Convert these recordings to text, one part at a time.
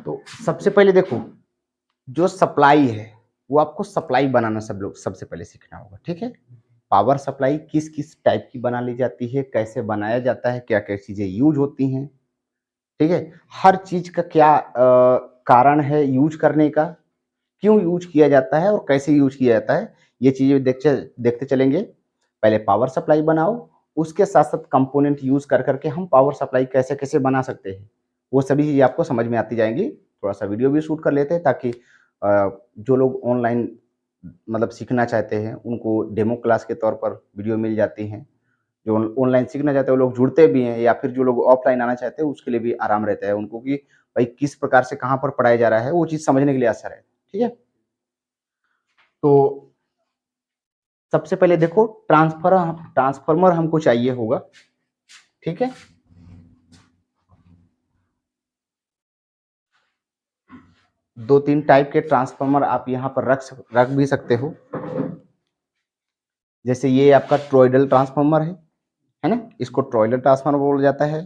तो सबसे पहले देखो, जो सप्लाई है वो आपको सप्लाई बनाना सबसे पहले सीखना होगा, ठीक है। पावर सप्लाई किस किस टाइप की बना ली जाती है, कैसे बनाया जाता है, क्या क्या चीज़ें यूज होती हैं, ठीक है। हर चीज़ का क्या कारण है यूज करने का, क्यों यूज किया जाता है और कैसे यूज किया जाता है, ये चीज़ें देखते चलेंगे। पहले पावर सप्लाई बनाओ, उसके साथ साथ कंपोनेंट यूज कर करके हम पावर सप्लाई कैसे कैसे बना सकते हैं, वो सभी चीज़ें आपको समझ में आती जाएंगी। थोड़ा सा वीडियो भी शूट कर लेते हैं ताकि जो लोग ऑनलाइन मतलब सीखना चाहते हैं उनको डेमो क्लास के तौर पर वीडियो मिल जाती हैं। जो ऑनलाइन सीखना चाहते हैं वो लोग जुड़ते भी हैं, या फिर जो लोग ऑफलाइन आना चाहते हैं उसके लिए भी आराम रहता है उनको कि भाई किस प्रकार से कहाँ पर पढ़ाया जा रहा है, वो चीज़ समझने के लिए आसान है, ठीक है। तो सबसे पहले देखो, ट्रांसफार्मर हमको चाहिए होगा, ठीक है। दो तीन टाइप के ट्रांसफार्मर आप यहाँ पर रख भी सकते हो। जैसे ये आपका टॉरॉयडल ट्रांसफार्मर है ना, इसको टॉरॉयडल ट्रांसफार्मर बोला जाता है।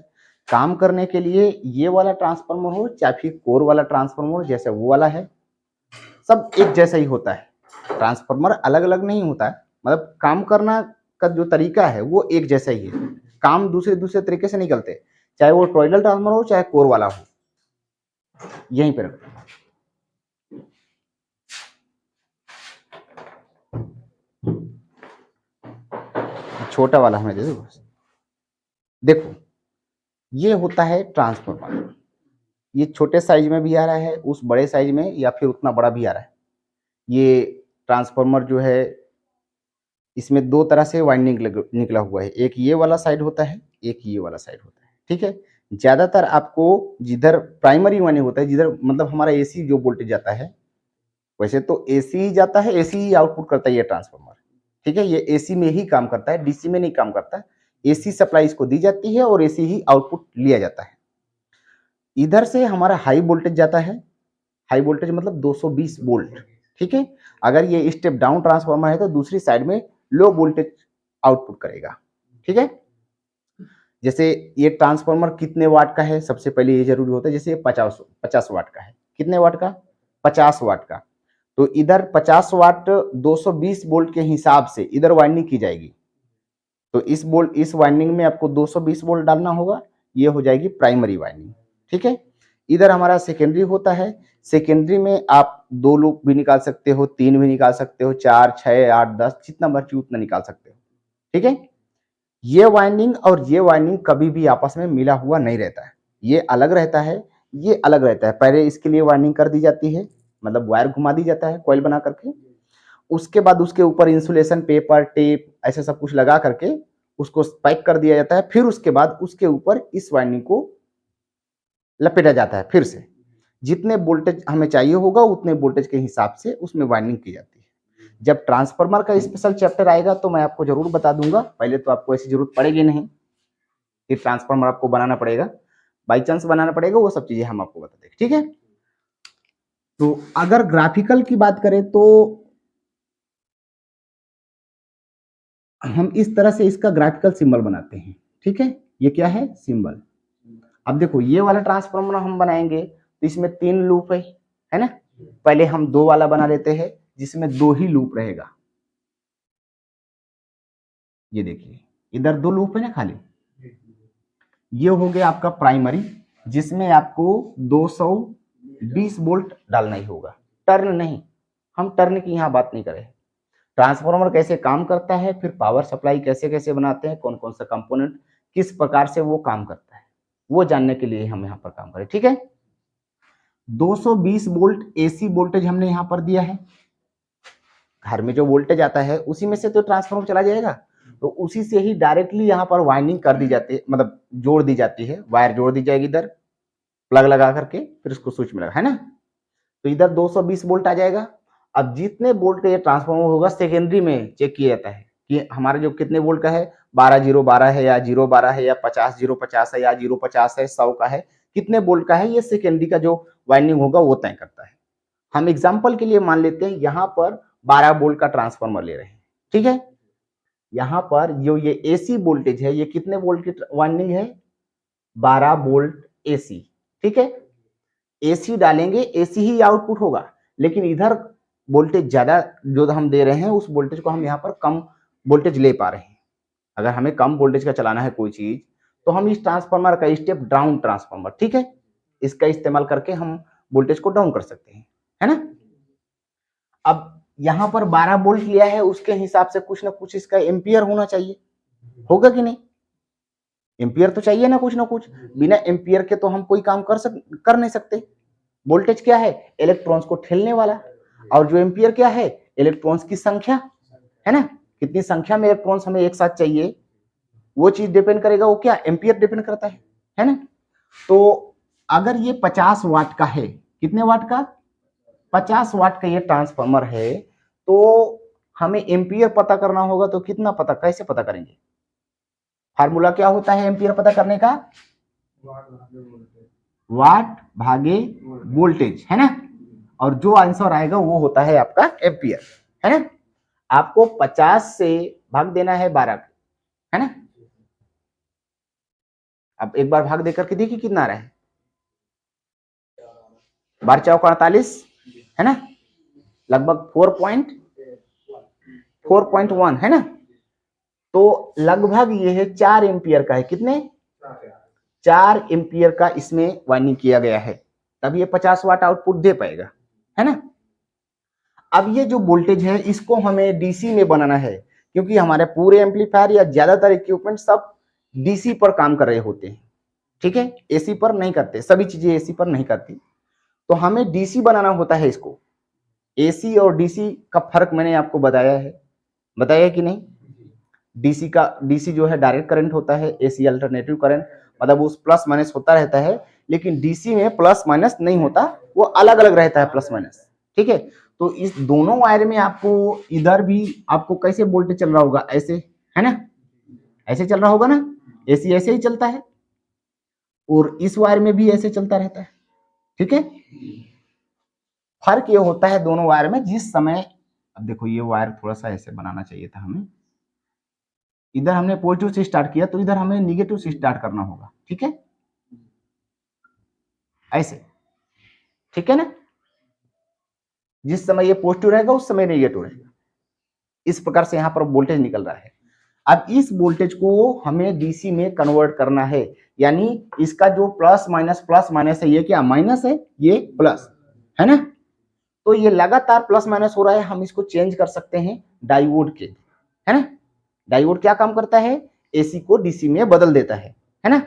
काम करने के लिए ये वाला ट्रांसफार्मर हो चाहे फिर कोर वाला ट्रांसफार्मर हो, जैसे वो वाला है, सब एक जैसा ही होता है। ट्रांसफार्मर अलग अलग नहीं होता है, मतलब काम करना का जो तरीका है वो एक जैसा ही है, काम दूसरे दूसरे तरीके से नहीं करते, चाहे वो टॉरॉयडल ट्रांसफार्मर हो चाहे कोर वाला हो। यहीं पर छोटा वाला हमें दे दो। देखो, ये होता है ट्रांसफार्मर, ये छोटे साइज में भी आ रहा है, उस बड़े साइज में या फिर उतना बड़ा भी आ रहा है। ये ट्रांसफार्मर जो है इसमें दो तरह से वाइंडिंग निकला हुआ है, एक ये वाला साइड होता है, एक ये वाला साइड होता है, ठीक है। ज्यादातर आपको जिधर प्राइमरी वाइंडिंग होता है, जिधर मतलब हमारा एसी जो वोल्टेज जाता है, वैसे तो एसी ही जाता है, एसी ही आउटपुट करता है ये ट्रांसफार्मर, ठीक है। ये एसी में ही काम करता है, डीसी में नहीं काम करता। एसी सप्लाई इसको दी जाती है और एसी ही आउटपुट लिया जाता है। इधर से हमारा हाई वोल्टेज जाता है, हाई वोल्टेज मतलब 220 वोल्ट, ठीक है। अगर ये स्टेप डाउन ट्रांसफार्मर है तो दूसरी साइड में लो वोल्टेज आउटपुट करेगा, ठीक है। जैसे ये ट्रांसफार्मर कितने वाट का है, सबसे पहले ये जरूरी होता है। जैसे ये 50 वाट का है, कितने वाट का, 50 वाट का। तो इधर 50 वाट 220 वोल्ट के हिसाब से इधर वाइंडिंग की जाएगी। तो इस वाइंडिंग में आपको 220 वोल्ट डालना होगा, ये हो जाएगी प्राइमरी वाइंडिंग, ठीक है। इधर हमारा सेकेंडरी होता है, सेकेंडरी में आप 2 लूप भी निकाल सकते हो, 3 भी निकाल सकते हो, 4 6 8 10 जितना मर्जी उतना निकाल सकते हो, ठीक है। ये वाइंडिंग और ये वाइंडिंग कभी भी आपस में मिला हुआ नहीं रहता है, ये अलग रहता है, ये अलग रहता है। पहले इसके लिए वाइंडिंग कर दी जाती है, मतलब वायर घुमा दी जाता है कॉइल बना करके, उसके बाद उसके ऊपर इंसुलेशन पेपर टेप ऐसे सब कुछ लगा करके उसको पैक कर दिया जाता है। फिर उसके बाद उसके ऊपर इस वाइंडिंग को लपेटा जाता है। फिर से जितने वोल्टेज हमें चाहिए होगा उतने वोल्टेज के हिसाब से उसमें वाइंडिंग की जाती है। जब ट्रांसफार्मर का स्पेशल चैप्टर आएगा तो मैं आपको जरूर बता दूंगा, पहले तो आपको ऐसी जरूरत पड़ेगी नहीं कि ट्रांसफार्मर आपको बनाना पड़ेगा, बाई चांस बनाना पड़ेगा, वो सब चीजें हम आपको बता देंगे, ठीक है। तो अगर ग्राफिकल की बात करें तो हम इस तरह से इसका ग्राफिकल सिंबल बनाते हैं, ठीक है। ये क्या है, सिंबल। अब देखो, ये वाला ट्रांसफार्मर हम बनाएंगे तो इसमें 3 लूप है ना। पहले हम 2 वाला बना लेते हैं जिसमें 2 ही लूप रहेगा। ये देखिए, इधर 2 लूप है ना खाली। ये हो गया आपका प्राइमरी, जिसमें आपको 220 वोल्ट डालना ही होगा, टर्न नहीं, हम टर्न की यहाँ बात नहीं करें। ट्रांसफार्मर कैसे काम करता है, फिर पावर सप्लाई कैसे कैसे बनाते हैं, कौन कौन सा कंपोनेंट किस प्रकार से वो काम करता है, वो जानने के लिए हम यहाँ पर काम करें, ठीक है। 220 वोल्ट एसी वोल्टेज हमने यहाँ पर दिया है, घर में जो वोल्टेज आता है उसी में से तो ट्रांसफार्मर चला जाएगा, तो उसी से ही डायरेक्टली यहाँ पर वाइंडिंग कर दी जाती है, मतलब जोड़ दी जाती है, वायर जोड़ दी जाएगी इधर प्लग लगा करके, फिर उसको स्विच में लगा, है ना। तो इधर 220 वोल्ट आ जाएगा। अब जितने वोल्ट का ये ट्रांसफार्मर होगा सेकेंडरी में चेक किया जाता है कि हमारा जो कितने वोल्ट का है, 12 0 12 है या 0 12 है या 50 0 50 है या 0 50 है, 100 का है, कितने वोल्ट का है, ये सेकेंडरी का जो वाइंडिंग होगा वो तय करता है। हम एग्जाम्पल के लिए मान लेते हैं यहाँ पर 12 वोल्ट का ट्रांसफार्मर ले रहे हैं, ठीक है। यहाँ पर जो ये एसी वोल्टेज है, ये कितने वोल्ट की वाइंडिंग है, 12 वोल्ट एसी, ठीक है। एसी डालेंगे, एसी ही आउटपुट होगा, लेकिन इधर वोल्टेज ज्यादा जो हम दे रहे हैं उस वोल्टेज को हम यहाँ पर कम वोल्टेज ले पा रहे हैं। अगर हमें कम वोल्टेज का चलाना है कोई चीज तो हम इस ट्रांसफार्मर का स्टेप डाउन ट्रांसफार्मर, ठीक है, इसका इस्तेमाल करके हम वोल्टेज को डाउन कर सकते हैं, है ना। अब यहाँ पर 12 वोल्ट लिया है, उसके हिसाब से कुछ ना कुछ इसका एम्पियर होना चाहिए, होगा कि नहीं। एम्पियर तो चाहिए ना कुछ, बिना एम्पियर के तो हम कोई काम कर नहीं सकते। वोल्टेज क्या है, इलेक्ट्रॉन्स को ठेलने वाला, और जो एम्पियर क्या है, इलेक्ट्रॉन्स की संख्या, है ना, कितनी संख्या में इलेक्ट्रॉन्स हमें एक साथ चाहिए, वो चीज डिपेंड करेगा, वो क्या, एम्पियर डिपेंड करता है ना। तो अगर ये 50 वाट का है, कितने वाट का, 50 वाट का ये ट्रांसफार्मर है, तो हमें एम्पियर पता करना होगा, तो कितना पता, कैसे पता करेंगे, फार्मूला क्या होता है एम्पियर पता करने का, वाट भागे वोल्टेज, है ना, और जो आंसर आएगा वो होता है आपका एम्पियर, है ना। आपको 50 से भाग देना है 12, है ना। अब एक बार भाग देकर के देखिए कितना आ रहा है, 12 चौक 48, है ना, लगभग 4.1 है ना। तो लगभग ये है 4 एम्पियर का है, कितने, 4 एम्पियर का इसमें वाइंडिंग किया गया है, तब ये 50 वाट आउटपुट दे पाएगा, है ना। अब ये जो वोल्टेज है इसको हमें डीसी में बनाना है, क्योंकि हमारे पूरे एम्पलीफायर या ज्यादातर इक्विपमेंट सब डीसी पर काम कर रहे होते हैं, ठीक है, एसी पर नहीं करते, सभी चीजें एसी पर नहीं करती, तो हमें डीसी बनाना होता है इसको। एसी और डीसी का फर्क मैंने आपको बताया कि नहीं। डीसी जो है डायरेक्ट करंट होता है, एसी अल्टरनेटिव करंट, मतलब उस प्लस माइनस होता रहता है, लेकिन डीसी में प्लस माइनस नहीं होता, वो अलग अलग रहता है प्लस माइनस, ठीक है। तो इस दोनों वायर में आपको इधर भी आपको कैसे वोल्टेज चल रहा होगा, ऐसे, है ना, ऐसे चल रहा होगा ना, एसी ऐसे ही चलता है, और इस वायर में भी ऐसे चलता रहता है, ठीक है। फर्क ये होता है दोनों वायर में, जिस समय, अब देखो ये वायर थोड़ा सा ऐसे बनाना चाहिए था हमें, इधर हमने पॉजिटिव से स्टार्ट किया तो इधर हमें निगेटिव से स्टार्ट करना होगा, ठीक है, ऐसे, ठीक है ना। जिस समय ये पॉजिटिव रहेगा उस समय नेगेटिव रहेगा, इस प्रकार से यहाँ पर वोल्टेज निकल रहा है। अब इस वोल्टेज को हमें डीसी में कन्वर्ट करना है, यानी इसका जो प्लस माइनस है, ये क्या माइनस है, ये प्लस है ना, तो ये लगातार प्लस माइनस हो रहा है, हम इसको चेंज कर सकते हैं डायोड के, है ना। डायोड क्या काम करता है, एसी को डीसी में बदल देता है ना।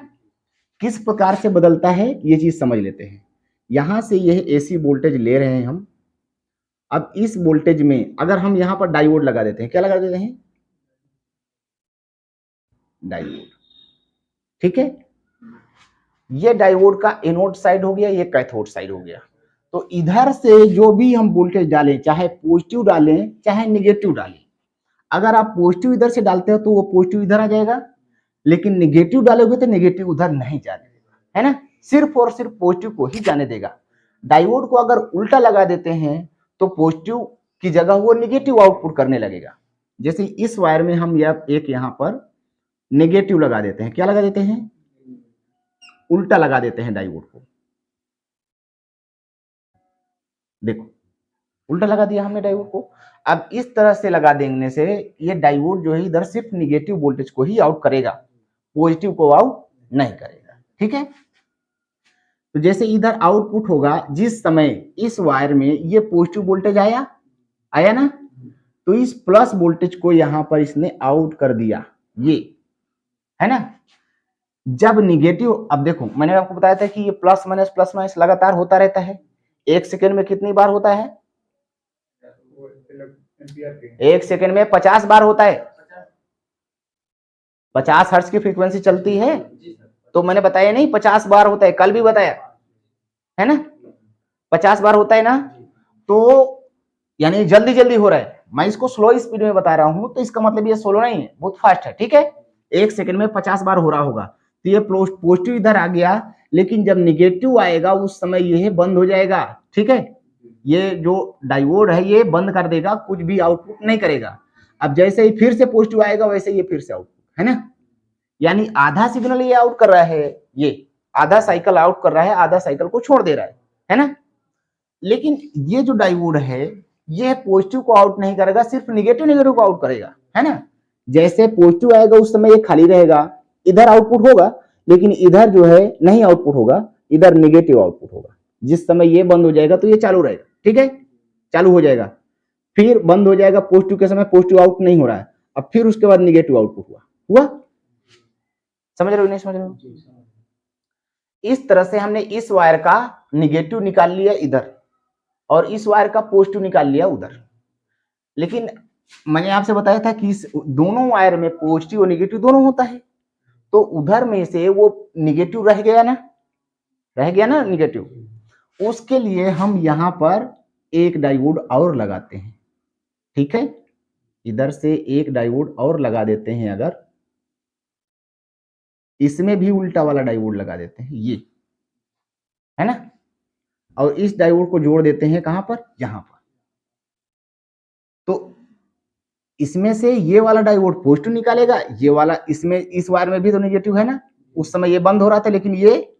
किस प्रकार से बदलता है ये चीज समझ लेते हैं। यहां से यह एसी वोल्टेज ले रहे हैं हम, अब इस वोल्टेज में अगर हम यहां पर डायोड लगा देते हैं, क्या लगा देते हैं, डायोड, ठीक है। ये डायोड का एनोड साइड हो गया, ये कैथोड साइड हो गया। तो इधर से जो भी हम वोल्टेज डालें, चाहे पॉजिटिव डालें चाहे निगेटिव डालें, अगर आप पॉजिटिव इधर से डालते हो तो वो पॉजिटिव इधर आ जाएगा, लेकिन निगेटिव डालोगे तो निगेटिव उधर नहीं जाने देगा, है ना, सिर्फ और सिर्फ पॉजिटिव को ही जाने देगा। डायोड को अगर उल्टा लगा देते हैं तो पॉजिटिव की जगह वो निगेटिव आउटपुट करने लगेगा। जैसे इस वायर में हम एक यहां पर नेगेटिव लगा देते हैं, क्या लगा देते हैं, उल्टा लगा देते हैं डायोड को, देखो उल्टा लगा दिया हमने डायोड को। अब इस तरह से लगा देने से ये डायोड जो है इधर सिर्फ निगेटिव वोल्टेज को ही आउट करेगा, पॉजिटिव को आउट नहीं करेगा, ठीक है। तो जैसे इधर आउटपुट होगा, जिस समय इस वायर में ये पॉजिटिव वोल्टेज आया ना, तो इस प्लस वोल्टेज को यहां पर इसने आउट कर दिया, ये है ना। जब निगेटिव, अब देखो मैंने आपको बताया था कि ये प्लस माइनस लगातार होता रहता है, 1 सेकेंड में कितनी बार होता है, 1 सेकेंड में 50 बार होता है, 50 हर्ट्ज की फ्रीक्वेंसी चलती है, तो मैंने बताया नहीं 50 बार होता है, कल भी बताया है ना, 50 बार होता है ना। तो यानी जल्दी जल्दी हो रहा है, मैं इसको स्लो स्पीड में बता रहा हूं, तो इसका मतलब ये स्लो नहीं है, बहुत फास्ट है, ठीक है। 1 सेकेंड में 50 बार हो रहा होगा, तो ये पॉजिटिव इधर आ गया, लेकिन जब निगेटिव आएगा उस समय ये बंद हो जाएगा, ठीक है। ये जो डायोड है ये बंद कर देगा, कुछ भी आउटपुट नहीं करेगा। अब जैसे ही फिर से पॉजिटिव आएगा वैसे ये फिर से आउटपुट, है ना, यानी आधा सिग्नल ये आउट कर रहा है, ये आधा साइकिल आउट कर रहा है, आधा साइकिल को छोड़ दे रहा है ना। लेकिन ये जो डायोड है ये पॉजिटिव को आउट नहीं करेगा, सिर्फ निगेटिव निगेटिव को आउट करेगा, है ना। जैसे पॉजिटिव आएगा उस समय ये खाली रहेगा, इधर आउटपुट होगा, लेकिन इधर जो है नहीं आउटपुट होगा, इधर निगेटिव आउटपुट होगा। जिस समय ये बंद हो जाएगा तो ये चालू रहेगा, ठीक है, चालू हो जाएगा, फिर बंद हो जाएगा। पॉजिटिव के समय पॉजिटिव आउट नहीं हो रहा है, अब फिर उसके बाद निगेटिव आउटपुट हुआ। समझ रहे हो नहीं समझ रहे हो? इस तरह से हमने इस वायर का निगेटिव निकाल लिया इधर और इस वायर का पॉजिटिव निकाल लिया उधर। लेकिन मैंने आपसे बताया था कि इस दोनों वायर में पॉजिटिव और निगेटिव दोनों होता है, तो उधर में से वो निगेटिव रह गया ना निगेटिव। उसके लिए हम यहां पर एक डायोड और लगाते हैं, ठीक है, इधर से एक डायोड और लगा देते हैं। अगर इसमें भी उल्टा वाला डायोड लगा देते हैं, ये है ना, और इस डायोड को जोड़ देते हैं कहां पर, यहां पर। तो इसमें से ये वाला डायोड पॉजिटिव निकालेगा, ये वाला इसमें इस वायर में भी तो निगेटिव है ना, उस समय ये बंद हो रहा था लेकिन ये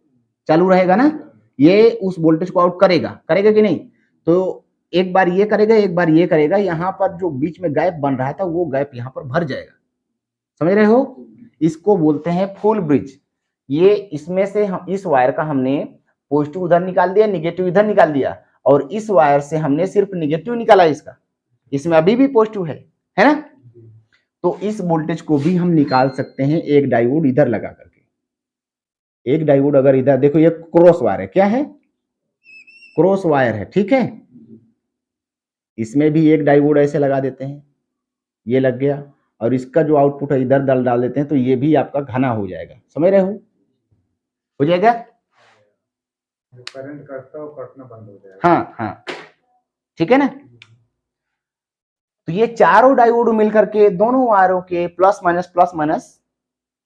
चालू रहेगा ना, ये उस वोल्टेज को आउट करेगा कि नहीं। तो एक बार ये करेगा एक बार ये करेगा, यहां पर जो बीच में गैप बन रहा था वो गैप यहां पर भर जाएगा। समझ रहे हो? इसको बोलते हैं फुल ब्रिज। ये इसमें से हम इस वायर का हमने पॉजिटिव उधर निकाल दिया, निगेटिव इधर निकाल दिया, और इस वायर से हमने सिर्फ निगेटिव निकाला इसका, इसमें अभी भी पॉजिटिव है ना। तो इस वोल्टेज को भी हम निकाल सकते हैं एक डायोड इधर लगा करके। एक डायोड अगर इधर देखो, ये क्रॉस वायर है, क्या है, क्रॉस वायर है, ठीक है। इसमें भी एक डायोड ऐसे लगा देते हैं, ये लग गया, और इसका जो आउटपुट है इधर डाल देते हैं, तो ये भी आपका घना हो जाएगा। समझ रहे हो जाएगा, करंट कटना बंद हो जाएगा। हाँ, ठीक है ना। तो ये चारों डायोड मिलकर के दोनों वायरों के प्लस माइनस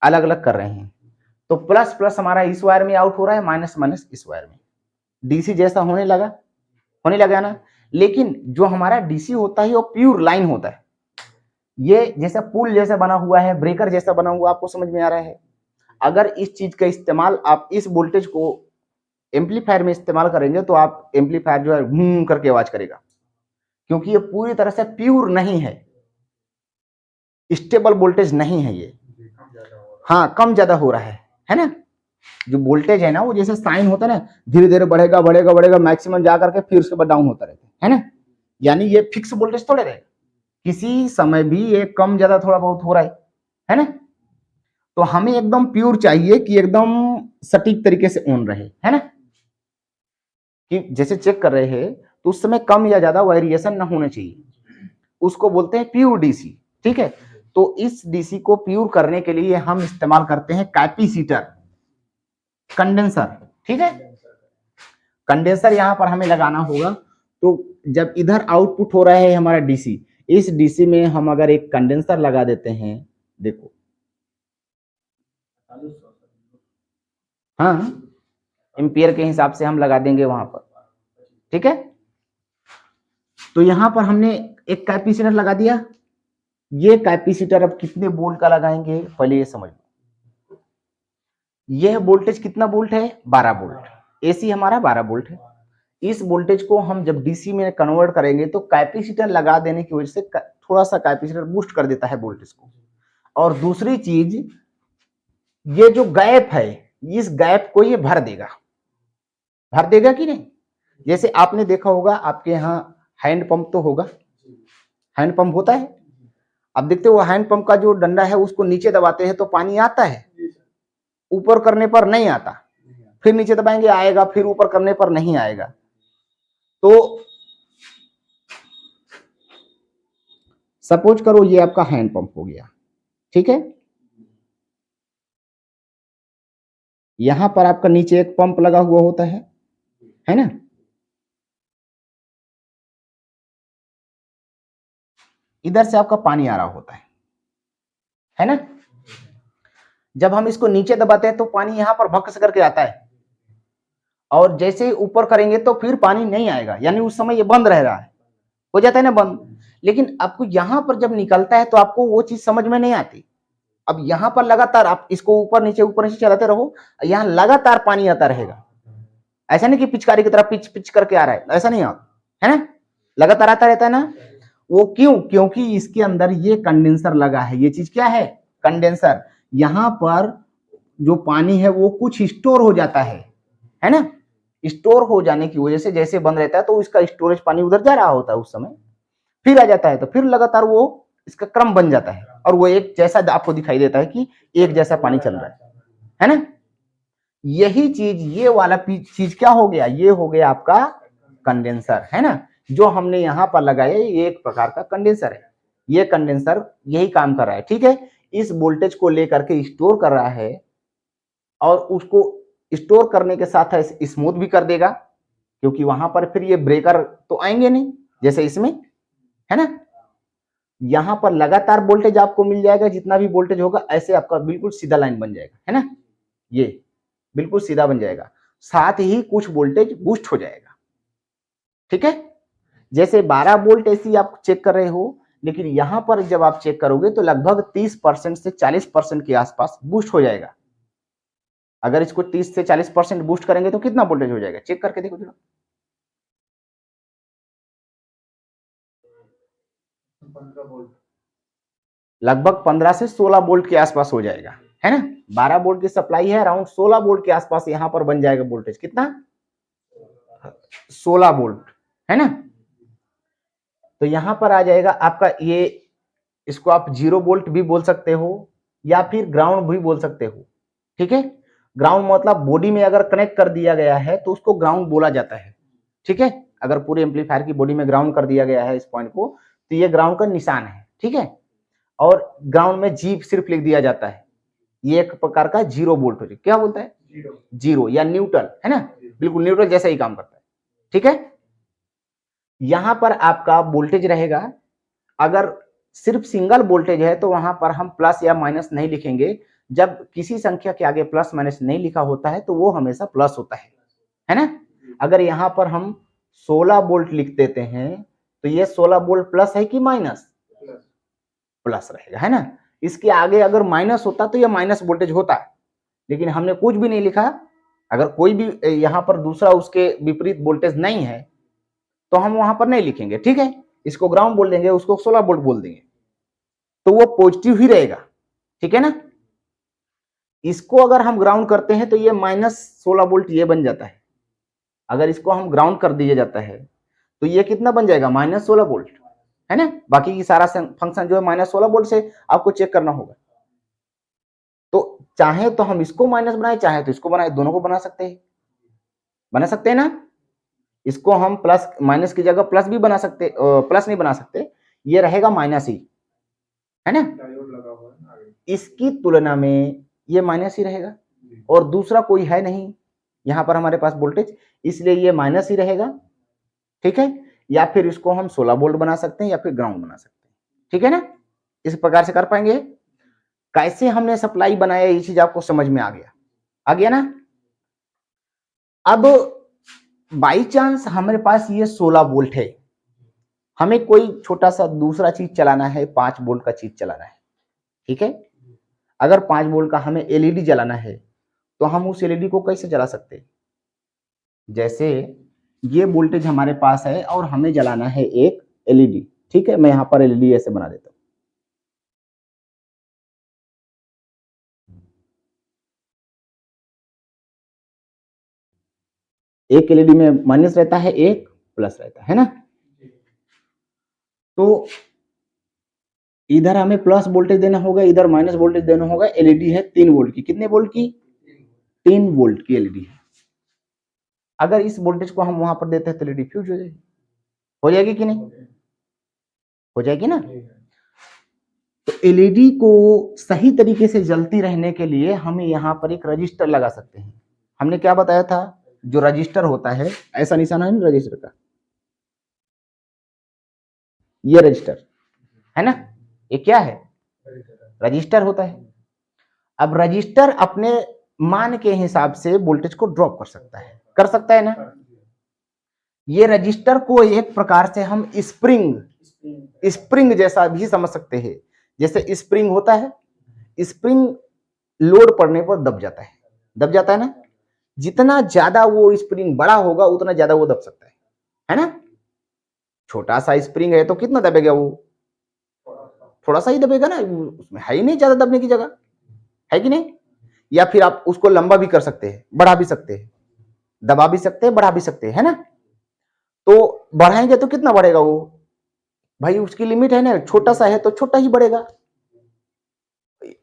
अलग अलग कर रहे हैं। तो प्लस प्लस हमारा इस वायर में आउट हो रहा है, माइनस माइनस इस वायर में। डीसी जैसा होने लगा ना। लेकिन जो हमारा डीसी होता है वो प्योर लाइन होता है, ये जैसा पुल जैसा बना हुआ है, ब्रेकर जैसा बना हुआ, आपको समझ में आ रहा है। अगर इस चीज का इस्तेमाल आप इस वोल्टेज को एम्पलीफायर में इस्तेमाल करेंगे तो आप एम्पलीफायर जो है घूम करके आवाज करेगा, क्योंकि ये पूरी तरह से प्योर नहीं है, स्टेबल वोल्टेज नहीं है ये, हाँ कम ज्यादा हो रहा है ना। जो वोल्टेज है ना वो जैसे साइन होता है ना, धीरे धीरे बढ़ेगा मैक्सिमम जा करके फिर उसके बाद डाउन होता रहता है ना। यानी ये फिक्स वोल्टेज थोड़े रहेगा, किसी समय भी ये कम ज्यादा थोड़ा बहुत हो रहा है ना। तो हमें एकदम प्योर चाहिए कि एकदम सटीक तरीके से ऑन रहे, है ना, कि जैसे चेक कर रहे हैं तो उस समय कम या ज्यादा वेरिएशन ना होना चाहिए, उसको बोलते हैं प्योर डीसी, ठीक है। तो इस डीसी को प्योर करने के लिए हम इस्तेमाल करते हैं कैपेसिटर, कंडेंसर, ठीक है। कंडेंसर यहां पर हमें लगाना होगा। तो जब इधर आउटपुट हो रहा है हमारा डीसी, इस डीसी में हम अगर एक कंडेंसर लगा देते हैं, देखो, हाँ एम्पियर के हिसाब से हम लगा देंगे वहां पर, ठीक है। तो यहां पर हमने एक कैपेसिटर लगा दिया। ये कैपेसिटर अब कितने वोल्ट का लगाएंगे पहले ये समझ लो। यह वोल्टेज कितना वोल्ट है, 12 वोल्ट, एसी हमारा 12 वोल्ट है। इस वोल्टेज को हम जब डीसी में कन्वर्ट करेंगे तो कैपेसिटर लगा देने की वजह से थोड़ा सा कैपेसिटर बूस्ट कर देता है वोल्टेज को। और दूसरी चीज, ये जो गैप है इस गैप को ये भर देगा कि नहीं। जैसे आपने देखा होगा आपके यहाँ हैंड पंप तो होगा, हैंड पंप होता है। अब देखते हो हैंड पंप का जो डंडा है उसको नीचे दबाते हैं तो पानी आता है, ऊपर करने पर नहीं आता, फिर नीचे दबाएंगे आएगा, फिर ऊपर करने पर नहीं आएगा। तो सपोज करो ये आपका हैंड पंप हो गया, ठीक है। यहां पर आपका नीचे एक पंप लगा हुआ होता है ना। इधर से आपका पानी आ रहा होता है ना। जब हम इसको नीचे दबाते हैं तो पानी यहां पर भक्स करके आता है, और जैसे ही ऊपर करेंगे तो फिर पानी नहीं आएगा, यानी उस समय ये बंद रह रहा है, हो जाता है ना बंद। लेकिन आपको यहां पर जब निकलता है तो आपको वो चीज समझ में नहीं आती। अब यहां पर लगातार आप इसको ऊपर नीचे चलाते रहो, यहां लगातार पानी आता रहेगा, ऐसा नहीं कि पिचकारी की तरह पिच पिच करके आ रहा है, ऐसा नहीं है ना, लगातार आता रहता है ना। वो क्यों? क्योंकि इसके अंदर ये कंडेंसर लगा है। ये चीज क्या है? कंडेंसर। यहां पर जो पानी है वो कुछ स्टोर हो जाता है ना। स्टोर हो जाने की वजह से जैसे बंद रहता है तो इसका स्टोरेज पानी उधर जा रहा होता है, उस समय फिर आ जाता है, तो फिर लगातार वो इसका क्रम बन जाता है और वो एक जैसा आपको दिखाई देता है कि एक जैसा पानी चल रहा है ना। यही चीज, ये वाला चीज क्या हो गया? ये हो गया आपका कंडेंसर, है ना। जो हमने यहां पर लगाया ये एक प्रकार का कंडेंसर है। ये कंडेंसर यही काम कर रहा है, ठीक है। इस वोल्टेज को लेकर के स्टोर कर रहा है और उसको स्टोर करने के साथ स्मूथ भी कर देगा, क्योंकि वहां पर फिर ये ब्रेकर तो आएंगे नहीं जैसे इसमें, है ना। यहां पर लगातार वोल्टेज आपको मिल जाएगा, जितना भी वोल्टेज होगा ऐसे आपका बिल्कुल सीधा लाइन बन जाएगा, है ना। ये बिल्कुल सीधा बन जाएगा, साथ ही कुछ वोल्टेज बूस्ट हो जाएगा, ठीक है। जैसे 12 वोल्ट एसी आप चेक कर रहे हो, लेकिन यहां पर जब आप चेक करोगे तो लगभग 30% से 40% के आसपास बूस्ट हो जाएगा। अगर इसको 30 से 40% बूस्ट करेंगे तो कितना वोल्टेज हो जाएगा? चेक करके देखो जरा। 15 वोल्ट, लगभग 15 से 16 वोल्ट के आसपास हो जाएगा, है ना। 12 वोल्ट की सप्लाई है, अराउंड 16 वोल्ट के आसपास यहां पर बन जाएगा वोल्टेज। कितना? 16 वोल्ट, है ना। तो यहां पर आ जाएगा आपका ये, इसको आप 0 वोल्ट भी बोल सकते हो या फिर ग्राउंड भी बोल सकते हो, ठीक है। ग्राउंड मतलब बॉडी में अगर कनेक्ट कर दिया गया है तो उसको ग्राउंड बोला जाता है, ठीक है। अगर पूरे एम्पलीफायर की बॉडी में ग्राउंड कर दिया गया है इस पॉइंट को, तो ये ग्राउंड का निशान है, ठीक है। और ग्राउंड में जी सिर्फ लिख दिया जाता है। ये एक प्रकार का 0 वोल्ट हो जाए, क्या बोलता है? जीरो या न्यूट्रल, है ना। बिल्कुल न्यूट्रल जैसा ही काम करता है, ठीक है। यहां पर आपका वोल्टेज रहेगा, अगर सिर्फ सिंगल वोल्टेज है तो वहां पर हम प्लस या माइनस नहीं लिखेंगे। जब किसी संख्या के आगे प्लस माइनस नहीं लिखा होता है तो वो हमेशा प्लस होता है ना। अगर यहां पर हम 16 वोल्ट लिख देते हैं तो ये 16 वोल्ट प्लस है कि माइनस? प्लस रहेगा, है ना। इसके आगे अगर माइनस होता तो ये माइनस वोल्टेज होता, लेकिन हमने कुछ भी नहीं लिखा। अगर कोई भी यहां पर दूसरा उसके विपरीत वोल्टेज नहीं है तो हम वहां पर नहीं लिखेंगे, ठीक है। इसको ग्राउंड बोल देंगे, उसको 16 वोल्ट बोल देंगे, तो वो पॉजिटिव ही रहेगा, ठीक है ना। इसको अगर हम ग्राउंड करते हैं तो ये -16 वोल्ट ये बन जाता है। अगर इसको हम ग्राउंड कर दिया जाता है तो ये कितना बन जाएगा? -16 वोल्ट, है ना। बाकी की सारा फंक्शन जो है -16 वोल्ट से आपको चेक करना होगा। तो चाहे तो हम इसको माइनस बनाए, चाहे तो इसको बनाए, दोनों को बना सकते हैं, बना सकते हैं ना। इसको हम प्लस माइनस की जगह प्लस भी बना सकते, प्लस नहीं बना सकते, ये रहेगा माइनस ही, है ना। इसकी तुलना में ये माइनस ही रहेगा और दूसरा कोई है नहीं यहां पर हमारे पास वोल्टेज, इसलिए ये माइनस ही रहेगा, ठीक है। या फिर इसको हम 16 वोल्ट बना सकते हैं या फिर ग्राउंड बना सकते हैं, ठीक है ना। इस प्रकार से कर पाएंगे। कैसे हमने सप्लाई बनाया ये चीज आपको समझ में आ गया ना। अब बाई चांस हमारे पास ये 16 वोल्ट है, हमें कोई छोटा सा दूसरा चीज चलाना है, 5 वोल्ट का चीज चलाना है, ठीक है। अगर 5 वोल्ट का हमें एलईडी जलाना है तो हम उस एलईडी को कैसे जला सकते हैं? जैसे ये वोल्टेज हमारे पास है और हमें जलाना है एक एलईडी, ठीक है। मैं यहां पर एलईडी ऐसे बना देता हूं। एक एलईडी में माइनस रहता है, एक प्लस रहता है ना। तो इधर हमें प्लस वोल्टेज देना होगा, इधर माइनस वोल्टेज देना होगा। एलईडी है 3 वोल्ट की, कितने वोल्ट की? 3 वोल्ट की एलईडी है। अगर इस वोल्टेज को हम वहां पर देते हैं तो एलईडी फ्यूज हो जाएगी कि नहीं? हो जाएगी ना। तो एलईडी को सही तरीके से जलती रहने के लिए हमें यहां पर एक रजिस्टर लगा सकते हैं। हमने क्या बताया था? जो रजिस्टर होता है, ऐसा निशान है ना रजिस्टर का, ये रजिस्टर है ना, ये क्या है? रजिस्टर होता है। अब रजिस्टर अपने मान के हिसाब से वोल्टेज को ड्रॉप कर सकता है ना। ये रजिस्टर को एक प्रकार से हम स्प्रिंग जैसा भी समझ सकते हैं। जैसे स्प्रिंग होता है, स्प्रिंग लोड पड़ने पर दब जाता है ना। जितना ज्यादा वो स्प्रिंग बड़ा होगा उतना ज्यादा वो दब सकता है ना। छोटा सा स्प्रिंग है तो कितना दबेगा वो, थोड़ा सा ही दबेगा ना, उसमें है ही नहीं ज्यादा दबने की जगह, है कि नहीं। या फिर आप उसको लंबा भी कर सकते हैं, बढ़ा भी सकते हैं, दबा भी सकते हैं, बढ़ा भी सकते हैं, है ना। तो बढ़ाएंगे तो कितना बढ़ेगा वो, भाई उसकी लिमिट है ना, छोटा सा है तो छोटा ही बढ़ेगा,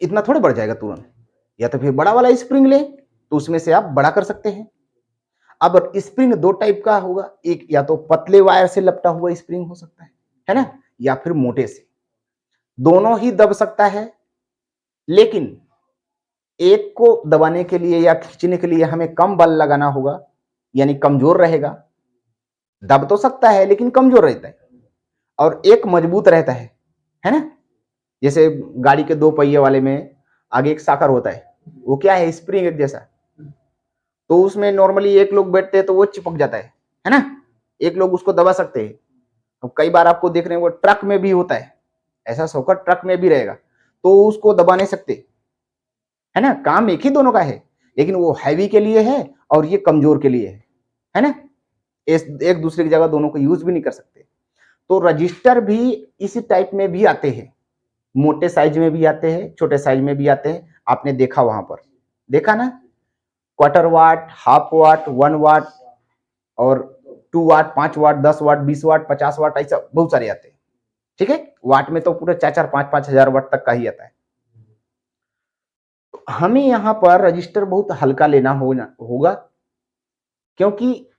इतना थोड़े बढ़ जाएगा तुरंत। या तो फिर बड़ा वाला स्प्रिंग ले तो उसमें से आप बड़ा कर सकते हैं। अब स्प्रिंग दो टाइप का होगा, एक या तो पतले वायर से लपटा हुआ स्प्रिंग हो सकता है ना, या फिर मोटे से, दोनों ही दब सकता है। लेकिन एक को दबाने के लिए या खींचने के लिए हमें कम बल लगाना होगा, यानी कमजोर रहेगा, दब तो सकता है लेकिन कमजोर रहता है, और एक मजबूत रहता है ना। जैसे गाड़ी के दो पहिए वाले में आगे एक साकर होता है, वो क्या है, स्प्रिंग एक जैसा, तो उसमें नॉर्मली एक लोग बैठते हैं तो वो चिपक जाता है ना, एक लोग उसको दबा सकते हैं। अब कई बार आपको देख रहे हैं वो ट्रक में भी होता है, ऐसा सोकर ट्रक में भी रहेगा, तो उसको दबा नहीं सकते, है ना, काम एक ही दोनों का है, लेकिन वो हैवी के लिए है और ये कमजोर के लिए है ना, एक दूसरे की जगह दोनों को यूज भी नहीं कर सकते। तो रजिस्टर भी इसी टाइप में भी आते हैं, मोटे साइज में भी आते हैं, छोटे साइज में भी आते हैं, आपने देखा वहां पर, देखा ना, क्वार्टर वाट, हाफ वाट, 1 वाट, और 2 वाट, 5 वाट, 10 वाट, 20 वाट, 50 वाट, ऐसा बहुत सारे आते हैं। ठीक है, वाट में तो पूरे 4-4, 5-5 हजार वाट तक का ही आता है। तो हमें यहाँ पर रजिस्टर बहुत हल्का लेना होगा, क्योंकि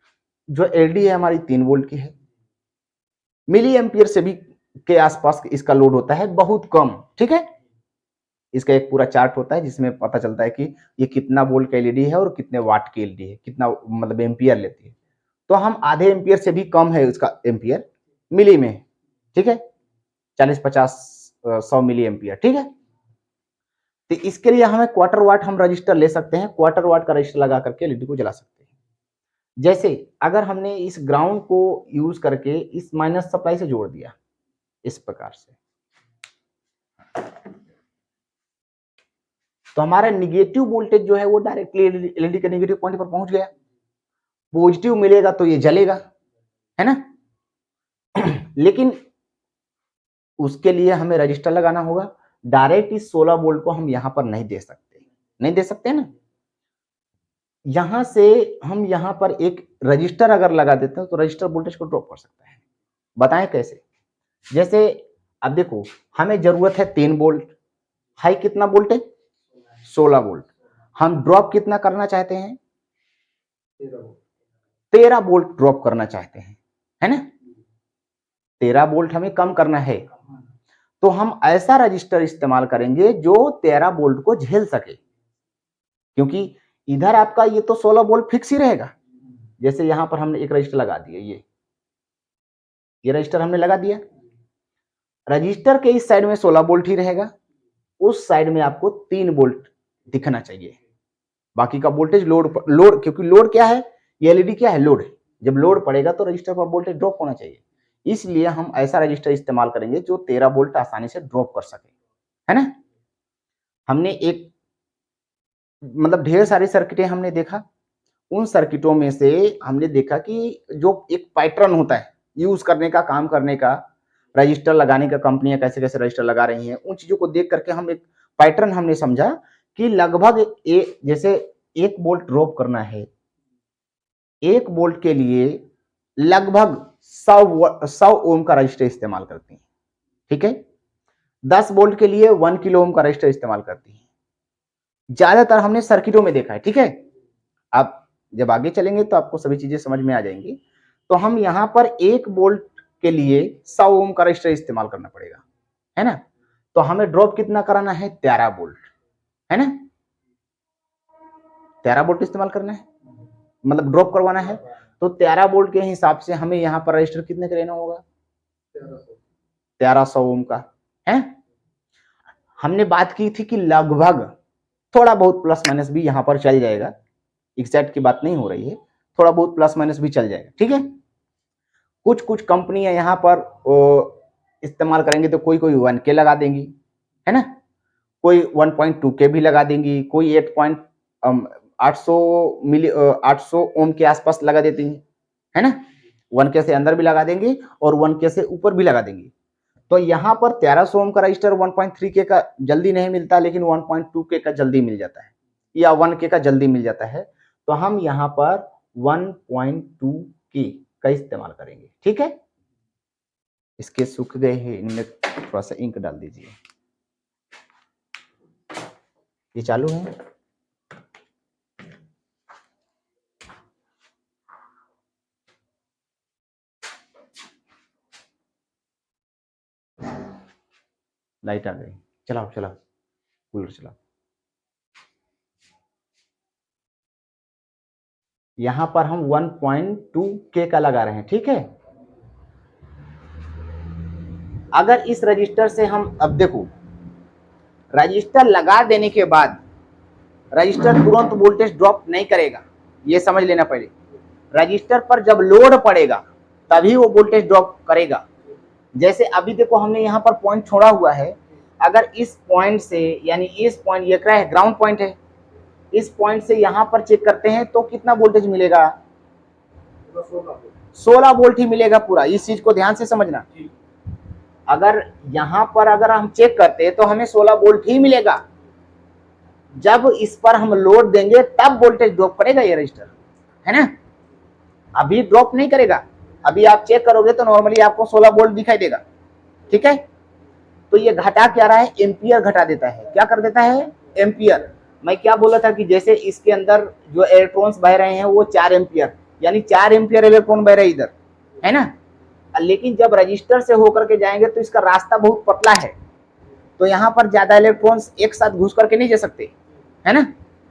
जो एलडी है हमारी 3 वोल्ट की है, मिली एम्पियर से भी के आसपास इसका लोड होता है, बहुत कम। ठीक है, इसका एक पूरा चार्ट होता है जिसमें पता चलता है कि ये कितना वोल्ट का एलईडी है और कितने वाट की एलईडी है, कितना मतलब एम्पियर लेती है। तो हम आधे एम्पियर से भी कम है उसका एम्पियर मिली में, ठीक है, 40-50-100 मिली एम्पियर। ठीक है, तो इसके लिए हमें क्वार्टर वाट हम रजिस्टर ले सकते हैं, क्वार्टर वाट का रजिस्टर लगा करके एलईडी को जला सकते हैं। जैसे अगर हमने इस ग्राउंड को यूज करके इस माइनस सप्लाई से जोड़ दिया इस प्रकार से, तो हमारा निगेटिव वोल्टेज जो है वो डायरेक्टली एलईडी के निगेटिव पॉइंट पर पहुंच गया, पॉजिटिव मिलेगा तो ये जलेगा, है ना। लेकिन उसके लिए हमें रजिस्टर लगाना होगा, डायरेक्ट इस 16 वोल्ट को हम यहां पर नहीं दे सकते, नहीं दे सकते ना। यहां से हम यहां पर एक रजिस्टर अगर लगा देते हैं तो रजिस्टर वोल्टेज को ड्रॉप कर सकता है। बताएं कैसे, जैसे अब देखो हमें जरूरत है 3 वोल्ट, हाई कितना वोल्ट है, 16 वोल्ट, हम ड्रॉप कितना करना चाहते हैं, 13 वोल्ट ड्रॉप करना चाहते हैं, है ना, 13 वोल्ट हमें कम करना है। तो हम ऐसा रजिस्टर इस्तेमाल करेंगे जो 13 वोल्ट को झेल सके, क्योंकि इधर आपका ये तो 16 वोल्ट फिक्स ही रहेगा। जैसे यहां पर हमने एक रजिस्टर लगा दिया, ये रजिस्टर हमने लगा दिया, रजिस्टर के इस साइड में 16 वोल्ट ही रहेगा, उस साइड में आपको 3 वोल्ट दिखना चाहिए। बाकी का वोल्टेज लोड क्योंकि लोड क्या है, ये एलईडी क्या है, लोड है, जब लोड पड़ेगा तो रजिस्टर पर वोल्टेज ड्रॉप होना चाहिए, इसलिए हम ऐसा रजिस्टर इस्तेमाल करेंगे जो 13 वोल्ट आसानी से ड्रॉप कर सके, है ना। हमने एक मतलब ढेर सारी सर्किटें हमने देखा, उन सर्किटों में से हमने देखा कि जो एक पैटर्न होता है यूज करने का, काम करने का, रजिस्टर लगाने का, कंपनियां कैसे कैसे रजिस्टर लगा रही हैं, उन चीजों को देख करके हम एक पैटर्न हमने समझा कि लगभग जैसे 1 वोल्ट ड्रॉप करना है, 1 वोल्ट के लिए लगभग 100 ओम का रजिस्टर इस्तेमाल करती है। ठीक है, 10 वोल्ट के लिए 1 किलो ओम का रजिस्टर इस्तेमाल करती है, ज्यादातर हमने सर्किटों में देखा है। ठीक है, आप जब आगे चलेंगे तो आपको सभी चीजें समझ में आ जाएंगी। तो हम यहां पर 1 वोल्ट के लिए 100 ओम का रजिस्टर इस्तेमाल करना पड़ेगा, है ना। तो हमें ड्रॉप कितना कराना है, 13 वोल्ट, है ना, 13 वोल्ट इस्तेमाल करना है, मतलब ड्रॉप करवाना है। तो 13 वोल्ट के हिसाब से हमें यहाँ पर रजिस्टर कितने का लेना होगा, 1300 ओम का, है। हमने बात की थी कि लगभग थोड़ा बहुत प्लस माइनस भी यहाँ पर चल जाएगा, एग्जैक्ट की बात नहीं हो रही है, थोड़ा बहुत प्लस माइनस भी चल जाएगा। ठीक है, कुछ कुछ कंपनियां यहाँ पर इस्तेमाल करेंगे तो कोई कोई 1K लगा देंगी, है ना, कोई 1.2K भी लगा देंगी, कोई 800 मिली 800 ओम के आसपास लगा देते हैं, है ना। 1K से अंदर भी लगा देंगे और 1K से ऊपर भी लगा देंगे। तो यहाँ पर 1300 ओम का रजिस्टर 1.3K का जल्दी नहीं मिलता, लेकिन 1.2K का जल्दी मिल जाता है या 1K का जल्दी मिल जाता है। तो हम यहाँ पर 1.2K का इस्तेमाल करेंगे, ठीक है। इसके सूख गए हैं, इनमें थोड़ा सा इंक डाल दीजिए। ये चालू है। लाइट आ गई, चलाओ चलाओ, कूलर चलाओ। यहां पर हम 1.2K का लगा रहे हैं, ठीक है। अगर इस रजिस्टर से हम, अब देखो, रजिस्टर लगा देने के बाद रजिस्टर तुरंत वोल्टेज ड्रॉप नहीं करेगा, ये समझ लेना पहले। रजिस्टर पर जब लोड पड़ेगा तभी वो वोल्टेज ड्रॉप करेगा। जैसे अभी देखो हमने यहाँ पर पॉइंट छोड़ा हुआ है, अगर इस पॉइंट से, यानी इस पॉइंट, ये क्या है, ग्राउंड पॉइंट है, इस पॉइंट से यहाँ पर चेक करते हैं तो कितना वोल्टेज मिलेगा, 16 वोल्ट ही मिलेगा पूरा। इस चीज को ध्यान से समझना। अगर यहाँ पर अगर हम चेक करते हैं तो हमें 16 वोल्ट ही मिलेगा। जब इस पर हम लोड देंगे तब वोल्टेज ड्रॉप करेगा ये रजिस्टर, है ना। अभी ड्रॉप नहीं करेगा। अभी आप चेक करोगे तो नॉर्मली आपको 16 वोल्ट दिखाई देगा, ठीक है। तो ये घटा क्या रहा है, एम्पियर घटा देता है। क्या कर देता है, एम्पियर। मैं क्या बोला था कि जैसे इसके अंदर जो इलेक्ट्रॉन्स बह रहे हैं वो 4 एम्पियर, यानी 4 एम्पियर इलेक्ट्रॉन बह रहे इधर, है ना। लेकिन जब रजिस्टर से होकर के जाएंगे तो इसका रास्ता बहुत पतला है, तो यहाँ पर ज्यादा इलेक्ट्रॉन्स एक साथ घुस करके नहीं जा सकते, है ना।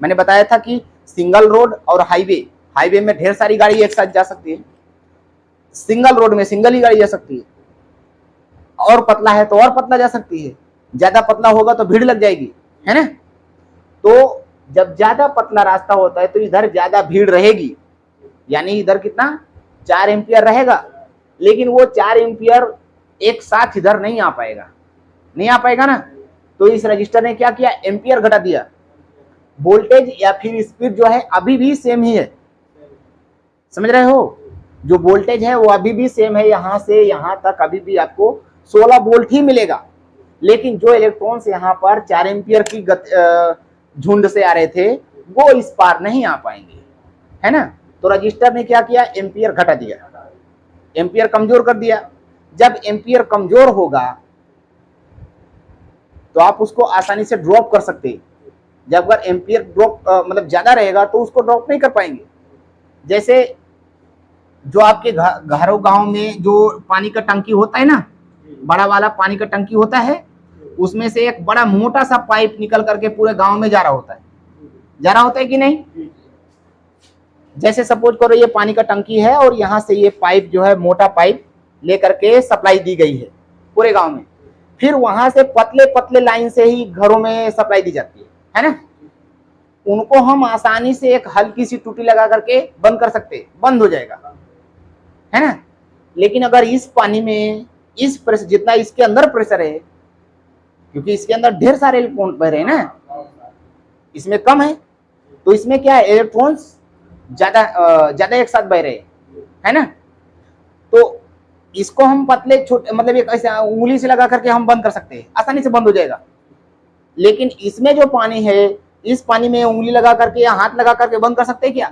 मैंने बताया था कि सिंगल रोड और हाईवे में ढेर सारी गाड़ी एक साथ जा सकती है, सिंगल रोड में सिंगल ही गाड़ी जा सकती है, और पतला है तो और पतला जा सकती है, ज्यादा पतला होगा तो भीड़ लग जाएगी, है ना। तो जब ज्यादा पतला रास्ता होता है तो इधर ज्यादा भीड़ रहेगी, यानी इधर कितना, 4 एम्पियर रहेगा, लेकिन वो 4 एम्पियर एक साथ इधर नहीं आ पाएगा ना। तो इस रजिस्टर ने क्या किया, एम्पियर घटा दिया। वोल्टेज या फिर स्पीड जो है अभी भी सेम ही है, समझ रहे हो। जो वोल्टेज है वो अभी भी सेम है, यहां से यहां तक अभी भी आपको 16 वोल्ट ही मिलेगा। लेकिन जो इलेक्ट्रॉन्स यहाँ पर 4 एम्पियर की झुंड से आ रहे थे वो इस पार नहीं आ पाएंगे, है ना। तो रजिस्टर ने क्या किया, एम्पियर घटा दिया, एम्पियर कमजोर कर दिया। जब एम्पियर कमजोर होगा तो आप उसको आसानी से ड्रॉप कर सकते हैं। जब अगर एम्पियर ड्रॉप मतलब ज्यादा रहेगा तो उसको ड्रॉप नहीं कर पाएंगे। जैसे जो आपके घरों गांव में जो पानी का टंकी होता है ना, बड़ा वाला पानी का टंकी होता है, उसमें से एक बड़ा मोटा सा पाइप निकल करके पूरे गांव में जा रहा होता है कि नहीं। जैसे सपोज करो ये पानी का टंकी है और यहाँ से ये पाइप जो है, मोटा पाइप लेकर के सप्लाई दी गई है पूरे गांव में, फिर वहां से पतले पतले लाइन से ही घरों में सप्लाई दी जाती है ना। उनको हम आसानी से एक हल्की सी टूटी लगा करके बंद कर सकते हैं, बंद हो जाएगा, है ना। लेकिन अगर इस पानी में इस प्रेशर, जितना इसके अंदर प्रेशर है, क्योंकि इसके अंदर ढेर सारे इलेक्ट्रॉन बह रहे हैं ना, इसमें कम है, तो इसमें क्या है, इलेक्ट्रॉन्स ज्यादा एक साथ बह रहे हैं, है ना। तो इसको हम पतले छोटे, मतलब एक ऐसे उंगली से लगा करके हम बंद कर सकते हैं, आसानी से बंद हो जाएगा। लेकिन इसमें जो पानी है, इस पानी में उंगली लगा करके या हाथ लगा करके बंद कर सकते हैं क्या,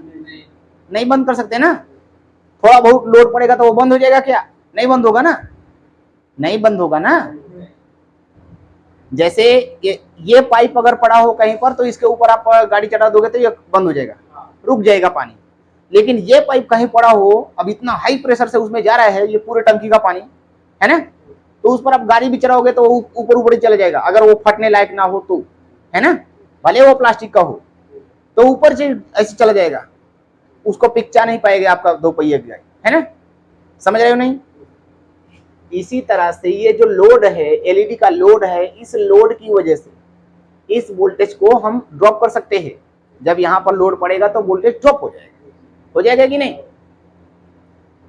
नहीं बंद कर सकते ना। थोड़ा बहुत लोड पड़ेगा तो वो बंद हो जाएगा क्या, नहीं बंद होगा ना, नहीं बंद होगा ना। जैसे ये पाइप अगर पड़ा हो कहीं पर तो इसके ऊपर आप गाड़ी चढ़ा दोगे तो ये बंद हो जाएगा, रुक जाएगा पानी। लेकिन ये पाइप कहीं पड़ा हो, अब इतना हाई प्रेशर से उसमें जा रहा है ये पूरे टंकी का पानी, है ना, तो उस पर आप गाड़ी भी चलाओगे तो ऊपर ऊपर ही चला जाएगा, अगर वो फटने लायक ना हो तो, है ना। भले वो प्लास्टिक का हो तो ऊपर से ऐसे चला जाएगा, उसको पिक्चा नहीं पाएगा आपका 2 पहिए की गाड़ी, है ना। समझ रहे हो नहीं। इसी तरह से ये जो लोड है, एलईडी का लोड है, इस लोड की वजह से इस वोल्टेज को हम ड्रॉप कर सकते हैं। जब यहाँ पर लोड पड़ेगा तो वोल्टेज ड्रॉप हो जाएगा कि नहीं।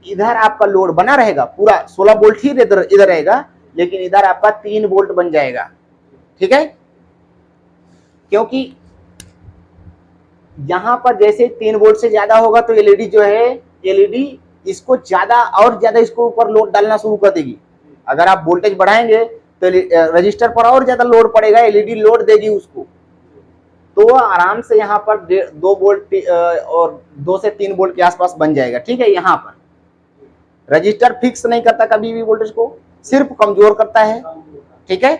इधर आपका लोड बना रहेगा, पूरा 16 वोल्ट ही इधर रहेगा, लेकिन इधर आपका 3 वोल्ट बन जाएगा, ठीक है। क्योंकि यहाँ पर जैसे 3 वोल्ट से ज्यादा होगा तो एलईडी जो है, एलईडी इसको ज्यादा और ज्यादा इसको ऊपर लोड डालना शुरू कर देगी। अगर आप वोल्टेज बढ़ाएंगे तो रजिस्टर पर और ज्यादा लोड पड़ेगा, एलईडी लोड देगी उसको, तो वो आराम से यहाँ पर 2 वोल्ट और 2 से 3 वोल्ट के आसपास बन जाएगा। ठीक है, यहाँ पर रजिस्टर फिक्स नहीं करता कभी भी वोल्टेज को, सिर्फ कमजोर करता है। ठीक है,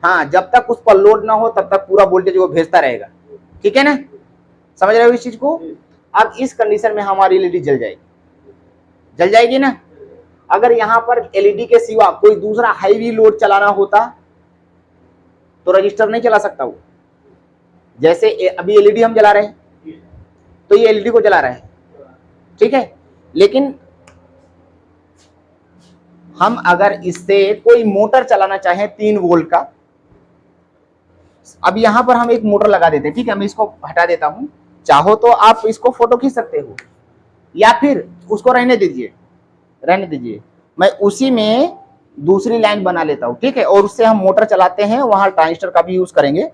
हाँ, जब तक उस पर लोड ना हो तब तक पूरा वोल्टेज वो भेजता रहेगा। ठीक है ना, समझ रहे हो इस चीज को। अब इस कंडीशन में हमारी एलईडी जल जाएगी, जल जाएगी ना। अगर यहाँ पर एलईडी के सिवा कोई दूसरा हाईवी लोड चलाना होता तो रजिस्टर नहीं चला सकता वो। जैसे अभी एलईडी हम जला रहे हैं तो ये एलईडी को जला रहे हैं, ठीक है, लेकिन हम अगर इससे कोई मोटर चलाना चाहें 3 वोल्ट का, अब यहां पर हम एक मोटर लगा देते हैं। ठीक है, मैं इसको हटा देता हूं, चाहो तो आप इसको फोटो खींच सकते हो या फिर उसको रहने दीजिए, रहने दीजिए, मैं उसी में दूसरी लाइन बना लेता हूं। ठीक है, और उससे हम मोटर चलाते हैं, वहां ट्रांजिस्टर का भी यूज करेंगे।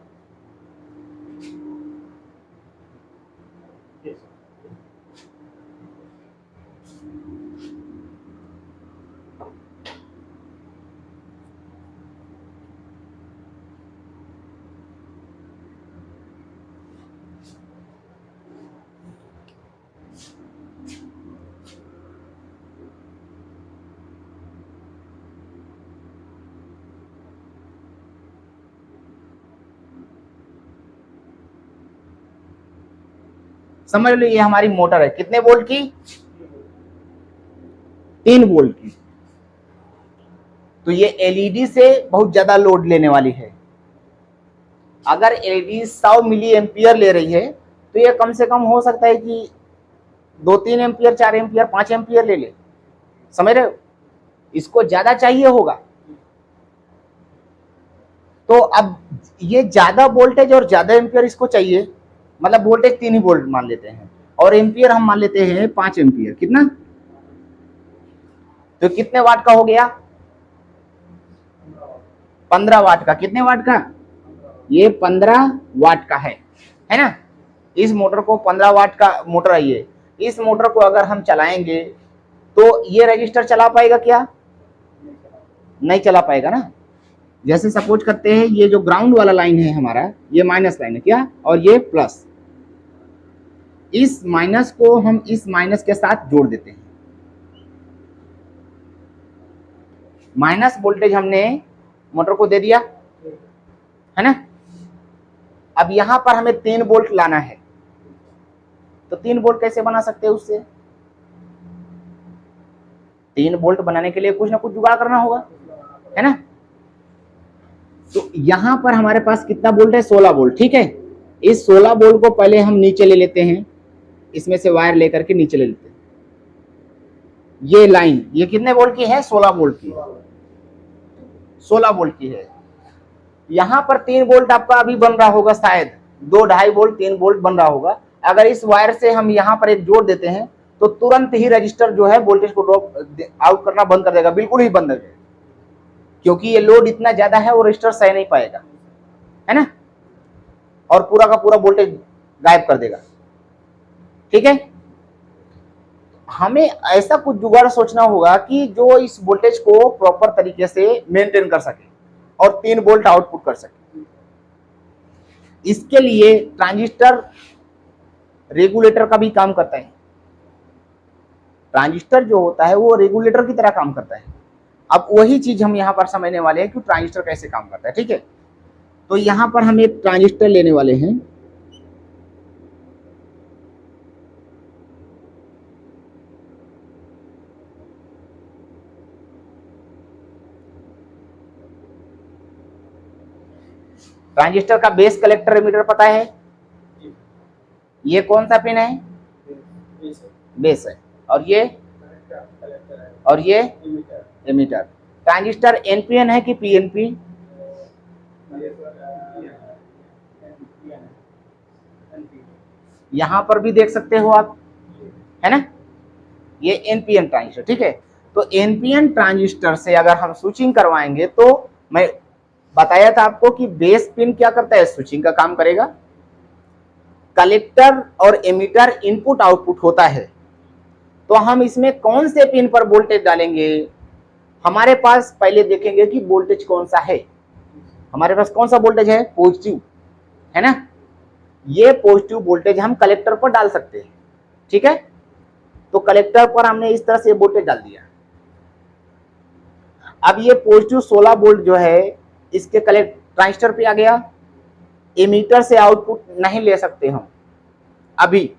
समझ लो ये हमारी मोटर है, कितने वोल्ट की, 3 वोल्ट की। तो ये एलईडी से बहुत ज्यादा लोड लेने वाली है। अगर एलईडी 100 मिली एम्पियर ले रही है तो ये कम से कम हो सकता है कि 2-3 एम्पियर, 4 एम्पियर, 5 एम्पियर ले ले। समझ रहे हो, इसको ज्यादा चाहिए होगा। तो अब ये ज्यादा वोल्टेज और ज्यादा एम्पियर इसको चाहिए, मतलब वोल्टेज 3 ही वोल्ट मान लेते हैं और एम्पियर हम मान लेते हैं 5 एम्पियर। कितना, तो कितने वाट का हो गया, 15 वाट का। कितने वाट का, ये 15 वाट का है ना। इस मोटर को 15 वाट का मोटर है ये। इस मोटर को अगर हम चलाएंगे तो ये रजिस्टर चला पाएगा क्या, नहीं चला पाएगा ना। जैसे सपोज करते हैं ये जो ग्राउंड वाला लाइन है हमारा, ये माइनस लाइन है क्या, और ये प्लस, इस माइनस को हम इस माइनस के साथ जोड़ देते हैं। माइनस वोल्टेज हमने मोटर को दे दिया है ना। अब यहां पर हमें 3 वोल्ट लाना है, तो 3 वोल्ट कैसे बना सकते हैं उससे, 3 वोल्ट बनाने के लिए कुछ ना कुछ जुगाड़ करना होगा, है ना। तो यहां पर हमारे पास कितना वोल्ट है, 16 वोल्ट। ठीक है, इस 16 वोल्ट को पहले हम नीचे ले लेते हैं, इसमें से वायर लेकर के नीचे ले लेते हैं। ये लाइन ये कितने वोल्ट की है, 16 वोल्ट की, 16 वोल्ट की है। यहां पर 3 वोल्ट आपका अभी बन रहा होगा, शायद 2-2.5 वोल्ट 3 वोल्ट बन रहा होगा। अगर इस वायर से हम यहां पर एक जोड़ देते हैं तो तुरंत ही रजिस्टर जो है वोल्टेज को ड्रॉप आउट करना बंद कर देगा, बिल्कुल ही बंद कर देगा, क्योंकि ये लोड इतना ज्यादा है वो रजिस्टर सह नहीं पाएगा, है ना, और पूरा का पूरा वोल्टेज गायब कर देगा। ठीक है, हमें ऐसा कुछ जुगाड़ सोचना होगा कि जो इस वोल्टेज को प्रॉपर तरीके से मेंटेन कर सके और 3 वोल्ट आउटपुट कर सके। इसके लिए ट्रांजिस्टर रेगुलेटर का भी काम करता है। ट्रांजिस्टर जो होता है वो रेगुलेटर की तरह काम करता है। अब वही चीज हम यहाँ पर समझने वाले हैं कि ट्रांजिस्टर कैसे काम करता है। ठीक है, तो यहाँ पर हम एक ट्रांजिस्टर लेने वाले हैं। ट्रांजिस्टर का बेस कलेक्टर एमीटर पता है, ये कौन सा पिन है, बेस है, और ये एमीटर। ट्रांजिस्टर एनपीएन है कि पीएनपी, यहां पर भी देख सकते हो आप, है ना, ये एनपीएन ट्रांजिस्टर। ठीक है, तो एनपीएन ट्रांजिस्टर से अगर हम स्विचिंग करवाएंगे तो मैं बताया था आपको कि बेस पिन क्या करता है, स्विचिंग का काम करेगा। कलेक्टर और एमीटर इनपुट आउटपुट होता है, तो हम इसमें कौन से पिन पर वोल्टेज डालेंगे? हमारे पास पहले देखेंगे कि वोल्टेज कौन सा है। हमारे पास कौन सा वोल्टेज है? पॉजिटिव, है ना। ये पॉजिटिव वोल्टेज हम कलेक्टर पर डाल सकते हैं, ठीक है। तो कलेक्टर पर हमने इस तरह से वोल्टेज डाल दिया। अब ये पॉजिटिव 16 वोल्ट जो है इसके कलेक्ट ट्रांजिस्टर पे आ गया। एमीटर से आउटपुट नहीं ले सकते हम अभी,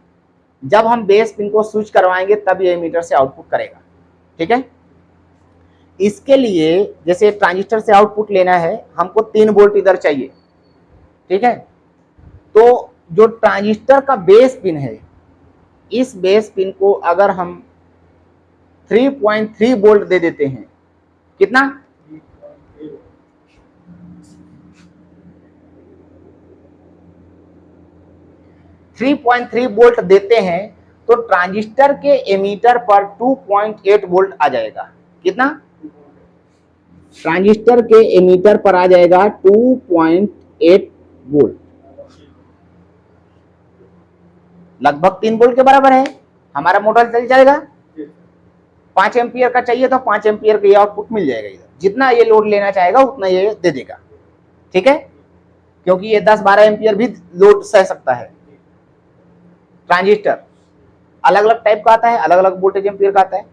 जब हम बेस पिन को स्विच करवाएंगे तब ये एमीटर से आउटपुट करेगा, ठीक है। इसके लिए जैसे ट्रांजिस्टर से आउटपुट लेना है, हमको 3 वोल्ट इधर चाहिए, ठीक है। तो जो ट्रांजिस्टर का बेस पिन है, इस बेस पिन को अगर हम 3.3 वोल्ट दे देते हैं, कितना? 3.3 वोल्ट देते हैं तो ट्रांजिस्टर के एमीटर पर 2.8 वोल्ट आ जाएगा। कितना? ट्रांजिस्टर के एमीटर पर आ जाएगा 2.8 वोल्ट, लगभग 3 वोल्ट के बराबर है। हमारा मोटर चल जाएगा। 5 एम्पियर का चाहिए तो 5 एम्पियर का ये आउटपुट मिल जाएगा इधर। जितना ये लोड लेना चाहेगा उतना ये दे देगा, ठीक है, क्योंकि ये 10-12 एम्पियर भी लोड सह सकता है। ट्रांजिस्टर अलग अलग टाइप का आता है, अलग अलग वोल्टेज एम्पियर का आता है।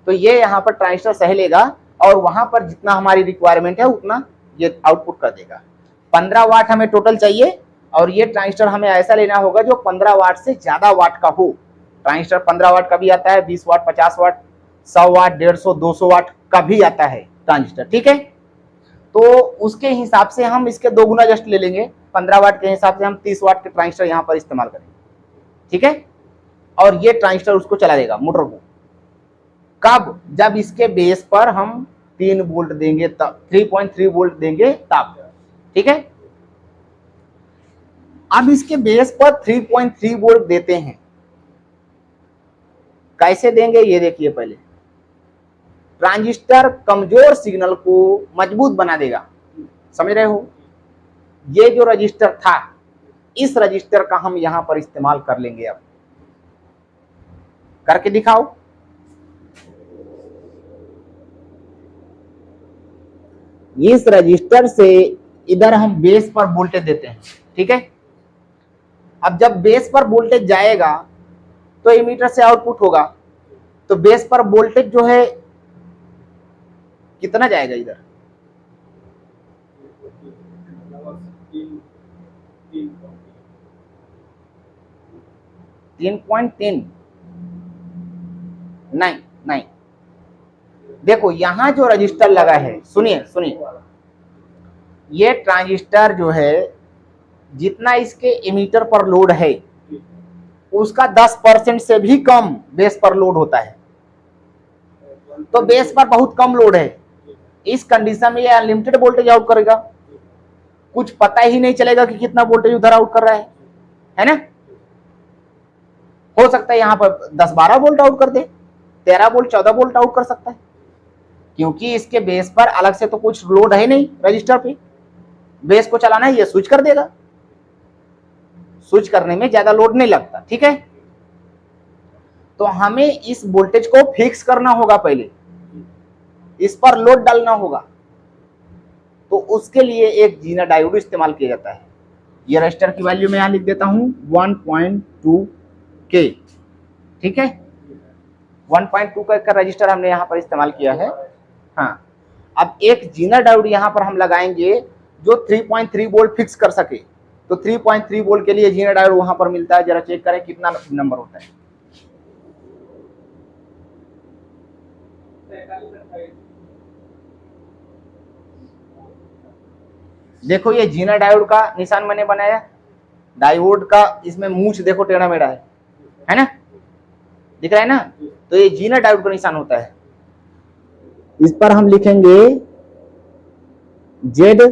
तो ये यहाँ पर ट्रांजिस्टर सह लेगा और वहां पर जितना हमारी रिक्वायरमेंट है उतना ये आउटपुट कर देगा। 15 वाट हमें टोटल चाहिए और ये ट्रांजिस्टर हमें ऐसा लेना होगा जो 15 वाट से ज्यादा वाट का हो। ट्रांजिस्टर 15 वाट का भी आता है, 20 वाट, 50 वाट, 100 वाट, 150, 200 वाट का भी आता है ट्रांजिस्टर, ठीक है। तो उसके हिसाब से हम इसके 2 गुना जस्ट ले लेंगे। 15 वाट के हिसाब से हम 30 वाट के ट्रांजिस्टर यहाँ पर इस्तेमाल करेंगे, ठीक है। और ये ट्रांजिस्टर उसको चला देगा, मोटर को। कब? जब इसके बेस पर हम 3 वोल्ट देंगे तब, 3.3 वोल्ट देंगे तब, ठीक है। अब इसके बेस पर 3.3 वोल्ट देते हैं, कैसे देंगे ये देखिए। पहले ट्रांजिस्टर कमजोर सिग्नल को मजबूत बना देगा, समझ रहे हो। ये जो रजिस्टर था, इस रजिस्टर का हम यहां पर इस्तेमाल कर लेंगे। अब करके दिखाओ। इस रजिस्टर से इधर हम बेस पर वोल्टेज देते हैं, ठीक है। अब जब बेस पर वोल्टेज जाएगा तो एमीटर से आउटपुट होगा, तो बेस पर वोल्टेज जो है कितना जाएगा इधर? 3.3 नहीं नहीं, देखो यहां जो रजिस्टर लगा है, सुनिए सुनिए, ये ट्रांजिस्टर जो है जितना इसके एमीटर पर लोड है उसका 10% से भी कम बेस पर लोड होता है। तो बेस पर बहुत कम लोड है, इस कंडीशन में ये अनलिमिटेड वोल्टेज आउट करेगा, कुछ पता ही नहीं चलेगा कि कितना वोल्टेज उधर आउट कर रहा है ना। हो सकता है यहां पर 10-12 वोल्ट आउट कर दे, 13 वोल्ट, 14 वोल्ट आउट कर सकता है, क्योंकि इसके बेस पर अलग से तो कुछ लोड है नहीं रजिस्टर पे। बेस को चलाना है, ये स्विच कर देगा, स्विच करने में ज्यादा लोड नहीं लगता, ठीक है। तो हमें इस वोल्टेज को फिक्स करना होगा, पहले इस पर लोड डालना होगा। तो उसके लिए एक जीना डायोड इस्तेमाल किया जाता है। ये रजिस्टर की वैल्यू मैं यहां लिख देता हूं 1.2 के, ठीक है। 1.2 का रजिस्टर हमने यहां पर इस्तेमाल किया है। हाँ, अब एक जीना डायोड यहां पर हम लगाएंगे जो 3.3 वोल्ट फिक्स कर सके। तो 3.3 वोल्ट के लिए जीना डायोड वहां पर मिलता है, जरा चेक करें कितना नंबर होता है। देखो ये जीना डायोड का निशान मैंने बनाया, डायोड का इसमें मूंछ देखो टेढ़ा मेढ़ा है ना, दिख रहा है ना। तो ये जीना डायोड का निशान होता है। इस पर हम लिखेंगे Z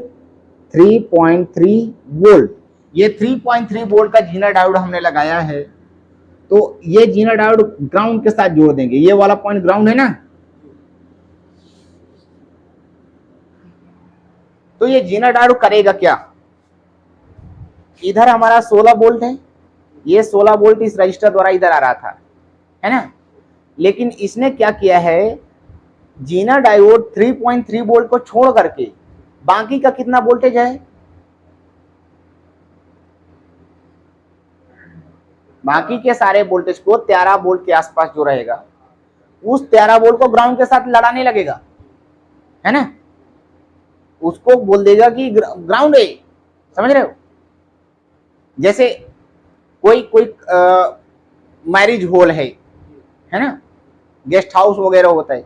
3.3 वोल्ट। ये 3.3 वोल्ट का जीना डायोड हमने लगाया है। तो ये जीना डायोड ग्राउंड के साथ जोड़ देंगे, ये वाला पॉइंट ग्राउंड है ना। तो ये जीना डायोड करेगा क्या? इधर हमारा 16 वोल्ट है, ये 16 वोल्ट इस रजिस्टर द्वारा इधर आ रहा था, है ना। लेकिन इसने क्या किया है, जीना डायोड 3.3 वोल्ट को छोड़ करके बाकी का कितना वोल्टेज है, बाकी के सारे वोल्टेज को 13 वोल्ट के आसपास जो रहेगा उस 13 वोल्ट को ग्राउंड के साथ लड़ाने लगेगा, है ना। उसको बोल देगा कि ग्राउंड है, समझ रहे हो। जैसे कोई कोई मैरिज हॉल है ना, गेस्ट हाउस वगैरह होता है,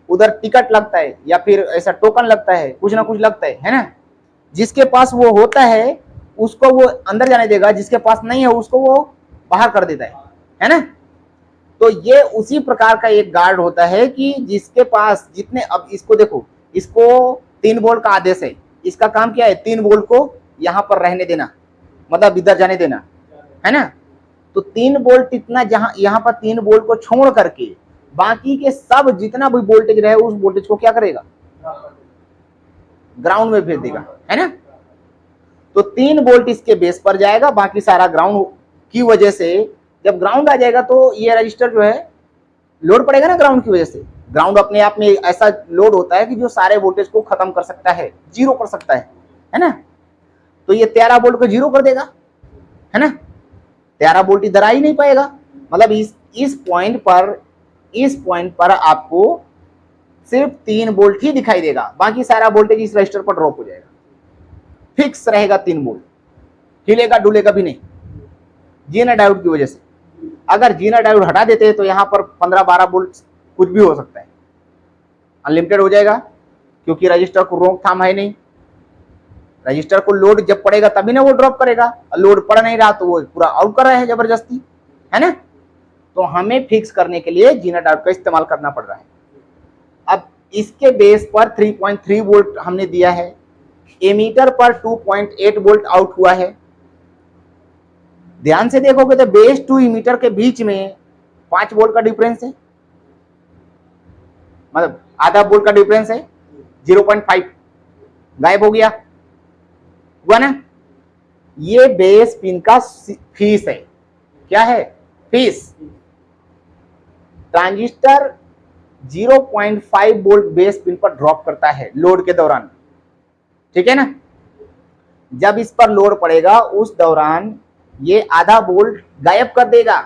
उधर टिकट लगता है या फिर ऐसा टोकन लगता है, कुछ ना कुछ लगता है ना। जिसके पास वो होता है उसको वो अंदर जाने देगा, जिसके पास नहीं है उसको वो बाहर कर देता है ना। तो ये उसी प्रकार का एक गार्ड होता है कि जिसके पास जितने, अब इसको देखो, इसको 3 वोल्ट का आदेश है, इसका काम क्या है, 3 वोल्ट को यहां पर रहने देना, मतलब इधर जाने देना, है ना। तो 3 वोल्ट इतना जहां यहां पर 3 वोल्ट को छोड़ करके बाकी के सब जितना भी वोल्टेज रहे उस वोल्टेज को क्या करेगा, ग्राउंड में भेज देगा, है ना। तो 3 वोल्ट इसके बेस पर जाएगा, बाकी सारा ग्राउंड की वजह से जब ग्राउंड आ जाएगा तो ये रजिस्टर जो है लोड पड़ेगा ना ग्राउंड की वजह से। ग्राउंड अपने आप में ऐसा लोड होता है कि जो सारे वोल्टेज को खत्म कर सकता है, जीरो कर सकता है ना। तो ये 13 वोल्ट को जीरो कर देगा, है ना। 13 वोल्ट इधर आ ही नहीं पाएगा, मतलब इस पॉइंट पर आपको सिर्फ 3 वोल्ट ही दिखाई देगा, बाकी सारा वोल्टेज इस रजिस्टर पर ड्रॉप हो जाएगा, फिक्स रहेगा 3 वोल्ट, हिलेगा डुलेगा भी नहीं, जीना डायोड की वजह से। अगर जीना डायोड हटा देते हैं तो यहां पर 15-12 वोल्ट कुछ भी हो सकता है, अनलिमिटेड हो जाएगा, क्योंकि रजिस्टर को रोकथाम है नहीं। रजिस्टर को लोड जब पड़ेगा तभी ना वो ड्रॉप करेगा, लोड पड़ नहीं रहा तो वो पूरा आउट कर रहा है जबरदस्ती, है ना। तो हमें फिक्स करने के लिए जीना डायोड का इस्तेमाल करना पड़ रहा है। अब इसके बेस पर 3.3 वोल्ट हमने दिया है, एमीटर पर 2.8 वोल्ट आउट हुआ है। ध्यान से देखोगे तो बेस टू इमीटर के बीच में 5 वोल्ट का डिफरेंस है, मतलब आधा वोल्ट का डिफरेंस है, 0.5 गायब हो गया, हुआ ना। ये बेस पिन का फीस है, क्या है, fees. Transistor 0.5 volt base pin पर ड्रॉप करता है लोड के दौरान, ठीक है ना। जब इस पर लोड पड़ेगा उस दौरान ये आधा वोल्ट गायब कर देगा।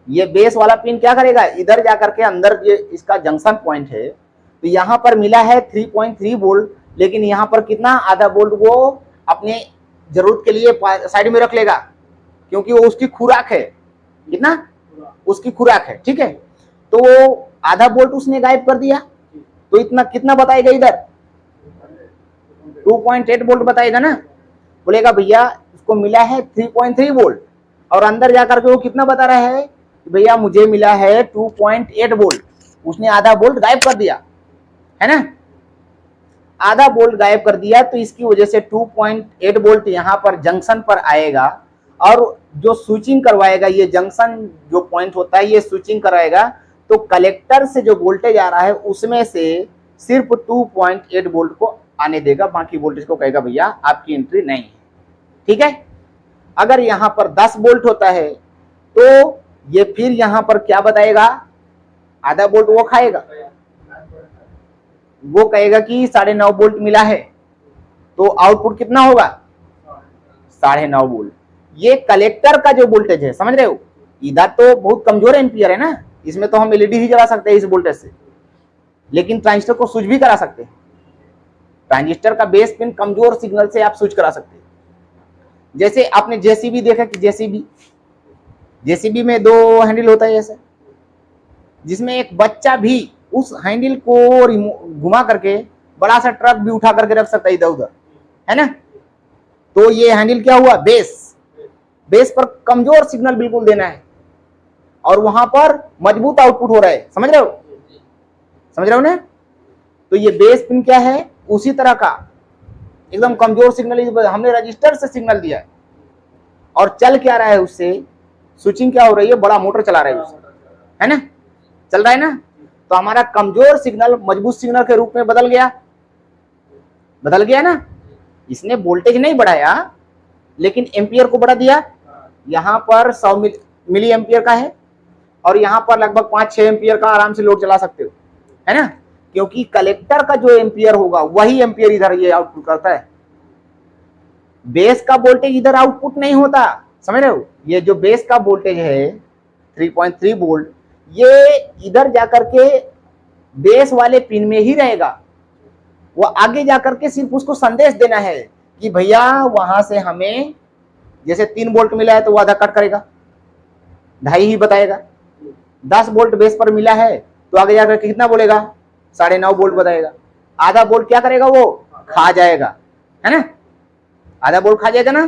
ये बेस वाला पिन क्या करेगा, इधर जाकर के अंदर ये इसका जंक्शन पॉइंट है, तो यहां पर मिला है 3.3 वोल्ट, लेकिन यहां पर कितना, आधा वोल्ट वो अपने जरूरत के लिए साइड में रख लेगा, क्योंकि वो उसकी खुराक है, कितना, उसकी खुराक है, ठीक है। तो वो आधा वोल्ट उसने गायब कर दिया, तो इतना कितना बताएगा इधर, 2.8 वोल्ट बताएगा ना। बोलेगा भैया उसको मिला है 3.3 वोल्ट, और अंदर जाकर के वो कितना बता रहा है, भैया मुझे मिला है 2.8 वोल्ट, उसने आधा वोल्ट गायब कर दिया, है ना। आधा वोल्ट गायब कर दिया, तो इसकी वजह से 2.8 वोल्ट यहां पर जंक्शन पर आएगा, और जो स्विचिंग करवाएगा, ये जंक्शन जो पॉइंट होता है ये स्विचिंग कराएगा, तो कलेक्टर से जो वोल्टेज आ रहा है उसमें से सिर्फ 2.8 वोल्ट को आने देगा, बाकी वोल्टेज को कहेगा भैया आपकी एंट्री नहीं है, ठीक है। अगर यहां पर 10 वोल्ट होता है तो ये फिर यहां पर क्या बताएगा, आधा वोल्ट वो खाएगा, वो कहेगा कि 9.5 वोल्ट मिला है, तो आउटपुट कितना होगा, 9.5 वोल्ट। ये कलेक्टर का जो वोल्टेज है, समझ रहे हो, इधर तो बहुत कमजोर एम्पियर है ना, इसमें तो हम एलईडी ही जला सकते हैं इस वोल्टेज से, लेकिन ट्रांजिस्टर को स्विच भी करा सकते हैं। ट्रांजिस्टर का बेस पिन कमजोर सिग्नल से आप स्विच करा सकते हैं। जैसे आपने जेसीबी देखा कि जेसीबी में 2 हैंडल होता है ऐसे, जिसमें एक बच्चा भी उस हैंडल को घुमा करके बड़ा सा ट्रक भी उठा करके रख सकता है इधर उधर, है ना। तो ये हैंडल क्या हुआ, बेस पर कमजोर सिग्नल बिल्कुल देना है, और वहां पर मजबूत आउटपुट हो रहा है, समझ रहे हो ना। तो ये बेस पिन क्या है, उसी तरह का एकदम कमजोर सिग्नल हमने रजिस्टर से सिग्नल दिया है, और चल क्या रहा है उससे, स्विचिंग क्या हो रही है, बड़ा मोटर चला रहा है उससे, है ना, चल रहा है ना। तो हमारा कमजोर सिग्नल मजबूत सिग्नल के रूप में बदल गया ना। इसने वोल्टेज नहीं बढ़ाया लेकिन एम्पियर को बढ़ा दिया, यहाँ पर 100 मिली एम्पियर का है और यहाँ पर लगभग 5-6 एम्पियर का आराम से लोड चला सकते हो, है ना, क्योंकि कलेक्टर का जो एम्पियर होगा वही एम्पियर इधर ये आउटपुट करता है। बेस का वोल्टेज इधर आउटपुट नहीं होता, समझ रहे हो। ये जो बेस का वोल्टेज है 3.3 वोल्ट, ये इधर जाकर के बेस वाले पिन में ही रहेगा। वो आगे जाकर के सिर्फ उसको संदेश देना है कि भैया वहां से हमें जैसे 3 वोल्ट मिला है तो वो आधा कट करेगा, 2.5 ही बताएगा। 10 वोल्ट बेस पर मिला है तो आगे जाकर के कितना बोलेगा, 9.5 वोल्ट बताएगा। आधा वोल्ट क्या करेगा, वो खा जाएगा, है ना, आधा वोल्ट खा जाएगा ना।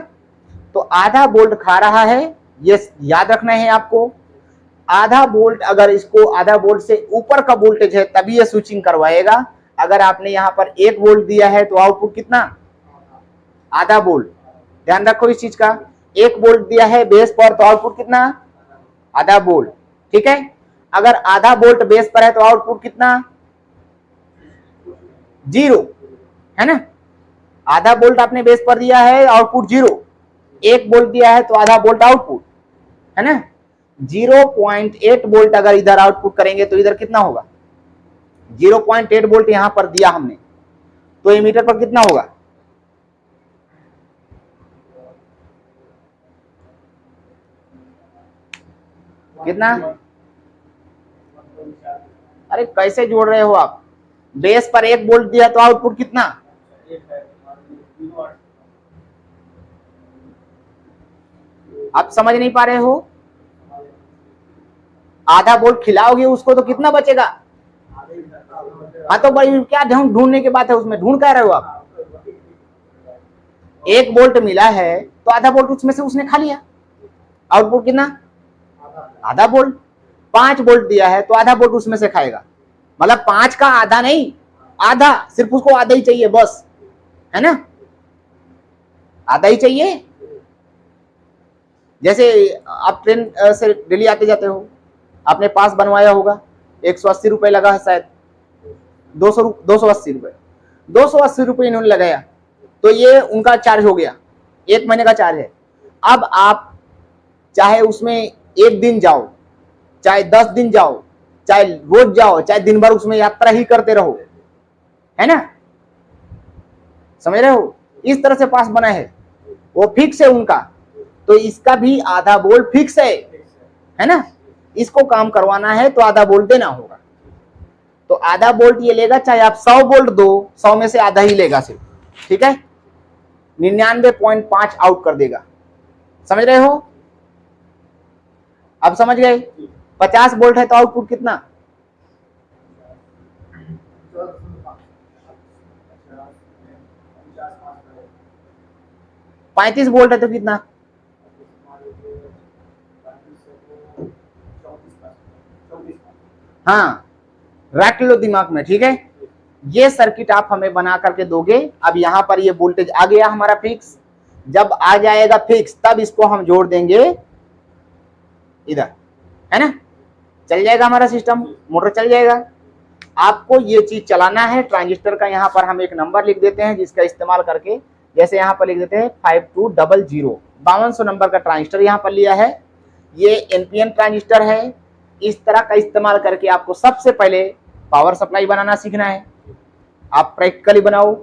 तो आधा वोल्ट खा रहा है, ये याद रखना है आपको। आधा वोल्ट, अगर इसको आधा वोल्ट से ऊपर का वोल्टेज है तभी ये स्विचिंग करवाएगा। अगर आपने यहाँ पर 1 वोल्ट दिया है तो आउटपुट कितना, आधा वोल्ट। ध्यान रखो इस चीज का, 1 वोल्ट दिया है बेस पर तो आउटपुट कितना, आधा वोल्ट, ठीक है। अगर आधा वोल्ट बेस पर है तो आउटपुट कितना, 0, है ना। आधा वोल्ट आपने बेस पर दिया है, आउटपुट 0। 1 वोल्ट दिया है तो आधा वोल्ट आउटपुट, है ना। 0.8 वोल्ट अगर इधर आउटपुट करेंगे तो इधर कितना होगा, 0.8 वोल्ट यहां पर दिया हमने, तो एमीटर पर कितना होगा, कितना। अरे कैसे जोड़ रहे हो आप, बेस पर 1 वोल्ट दिया तो आउटपुट कितना, आप समझ नहीं पा रहे हो। आधा वोल्ट खिलाओगे उसको तो कितना बचेगा। हाँ तो भाई क्या ढूंढने की बात है, उसमें ढूंढ क्या रहे हो आप। 1 वोल्ट मिला है तो आधा वोल्ट उसमें से उसने खा लिया, आउटपुट कितना, आधा वोल्ट। 5 वोल्ट दिया है तो आधा वोल्ट उसमें से खाएगा, मतलब 5 का आधा नहीं, आधा, सिर्फ उसको आधा ही चाहिए बस, है ना, आधा ही चाहिए। जैसे आप ट्रेन से डेली आते जाते हो, आपने पास बनवाया होगा, 180 रुपए लगा है शायद, 280 रुपए, 280 रुपए इन्होंने लगाया तो ये उनका चार्ज हो गया, 1 महीने का चार्ज है। अब आप चाहे उसमें 1 दिन जाओ, चाहे 10 दिन जाओ, चाहे रोज जाओ, चाहे दिन भर उसमें यात्रा ही करते रहो, है ना, समझ रहे हो। इस तरह से पास बना है, वो फिक्स है उनका, तो इसका भी आधा वोल्ट फिक्स है ना। इसको काम करवाना है तो आधा वोल्ट देना होगा, तो आधा वोल्ट ये लेगा, चाहे आप 100 वोल्ट दो, 100 में से आधा ही लेगा सिर्फ, ठीक है। 99.5 आउट कर देगा, समझ रहे हो। अब समझ गए। 50 वोल्ट है तो आउटपुट कितना, 35 वोल्ट है तो कितना, हाँ रख लो दिमाग में, ठीक है। ये सर्किट आप हमें बना करके दोगे। अब यहाँ पर ये वोल्टेज आ गया हमारा फिक्स, जब आ जाएगा फिक्स तब इसको हम जोड़ देंगे इधर, है ना, चल जाएगा हमारा सिस्टम, मोटर चल जाएगा। आपको ये चीज चलाना है। ट्रांजिस्टर का यहाँ पर हम एक नंबर लिख देते हैं जिसका इस्तेमाल करके, जैसे यहाँ पर लिख देते हैं 5200, 5200 नंबर का ट्रांजिस्टर यहाँ पर लिया है। ये एनपीएन ट्रांजिस्टर है। इस तरह का इस्तेमाल करके आपको सबसे पहले पावर सप्लाई बनाना सीखना है। आप प्रैक्टिकली बनाओ,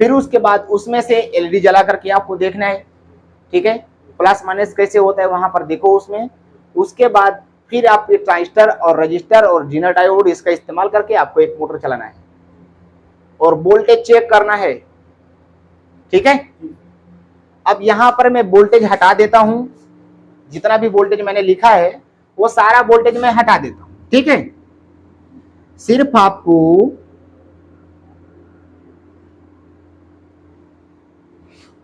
फिर उसके बाद उसमें से एलईडी जला करके आपको देखना है, ठीक है, प्लस माइनस कैसे होता है वहां पर देखो उसमें। उसके बाद फिर आप ट्रांजिस्टर और रजिस्टर और जीनर डायोड इसका इस्तेमाल करके आपको एक मोटर चलाना है और वोल्टेज चेक करना है, ठीक है। अब यहां पर मैं वोल्टेज हटा देता हूं, जितना भी वोल्टेज मैंने लिखा है वो सारा वोल्टेज मैं हटा देता हूं, ठीक है। सिर्फ आपको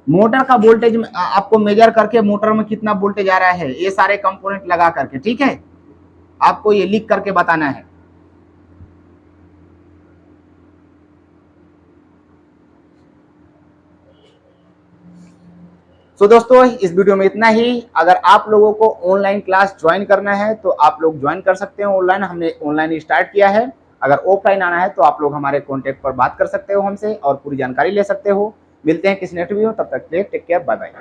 मोटर का वोल्टेज आपको मेजर करके मोटर में कितना वोल्टेज आ रहा है ये सारे कंपोनेंट लगा करके, ठीक है, आपको ये लिख करके बताना है। तो दोस्तों इस वीडियो में इतना ही। अगर आप लोगों को ऑनलाइन क्लास ज्वाइन करना है तो आप लोग ज्वाइन कर सकते हैं ऑनलाइन, हमने ऑनलाइन स्टार्ट किया है। अगर ऑफलाइन आना है तो आप लोग हमारे कॉन्टेक्ट पर बात कर सकते हो हमसे और पूरी जानकारी ले सकते हो। मिलते हैं किसी नेक्स्ट वीडियो, तब तक के लिए टेक केयर, बाय बाय।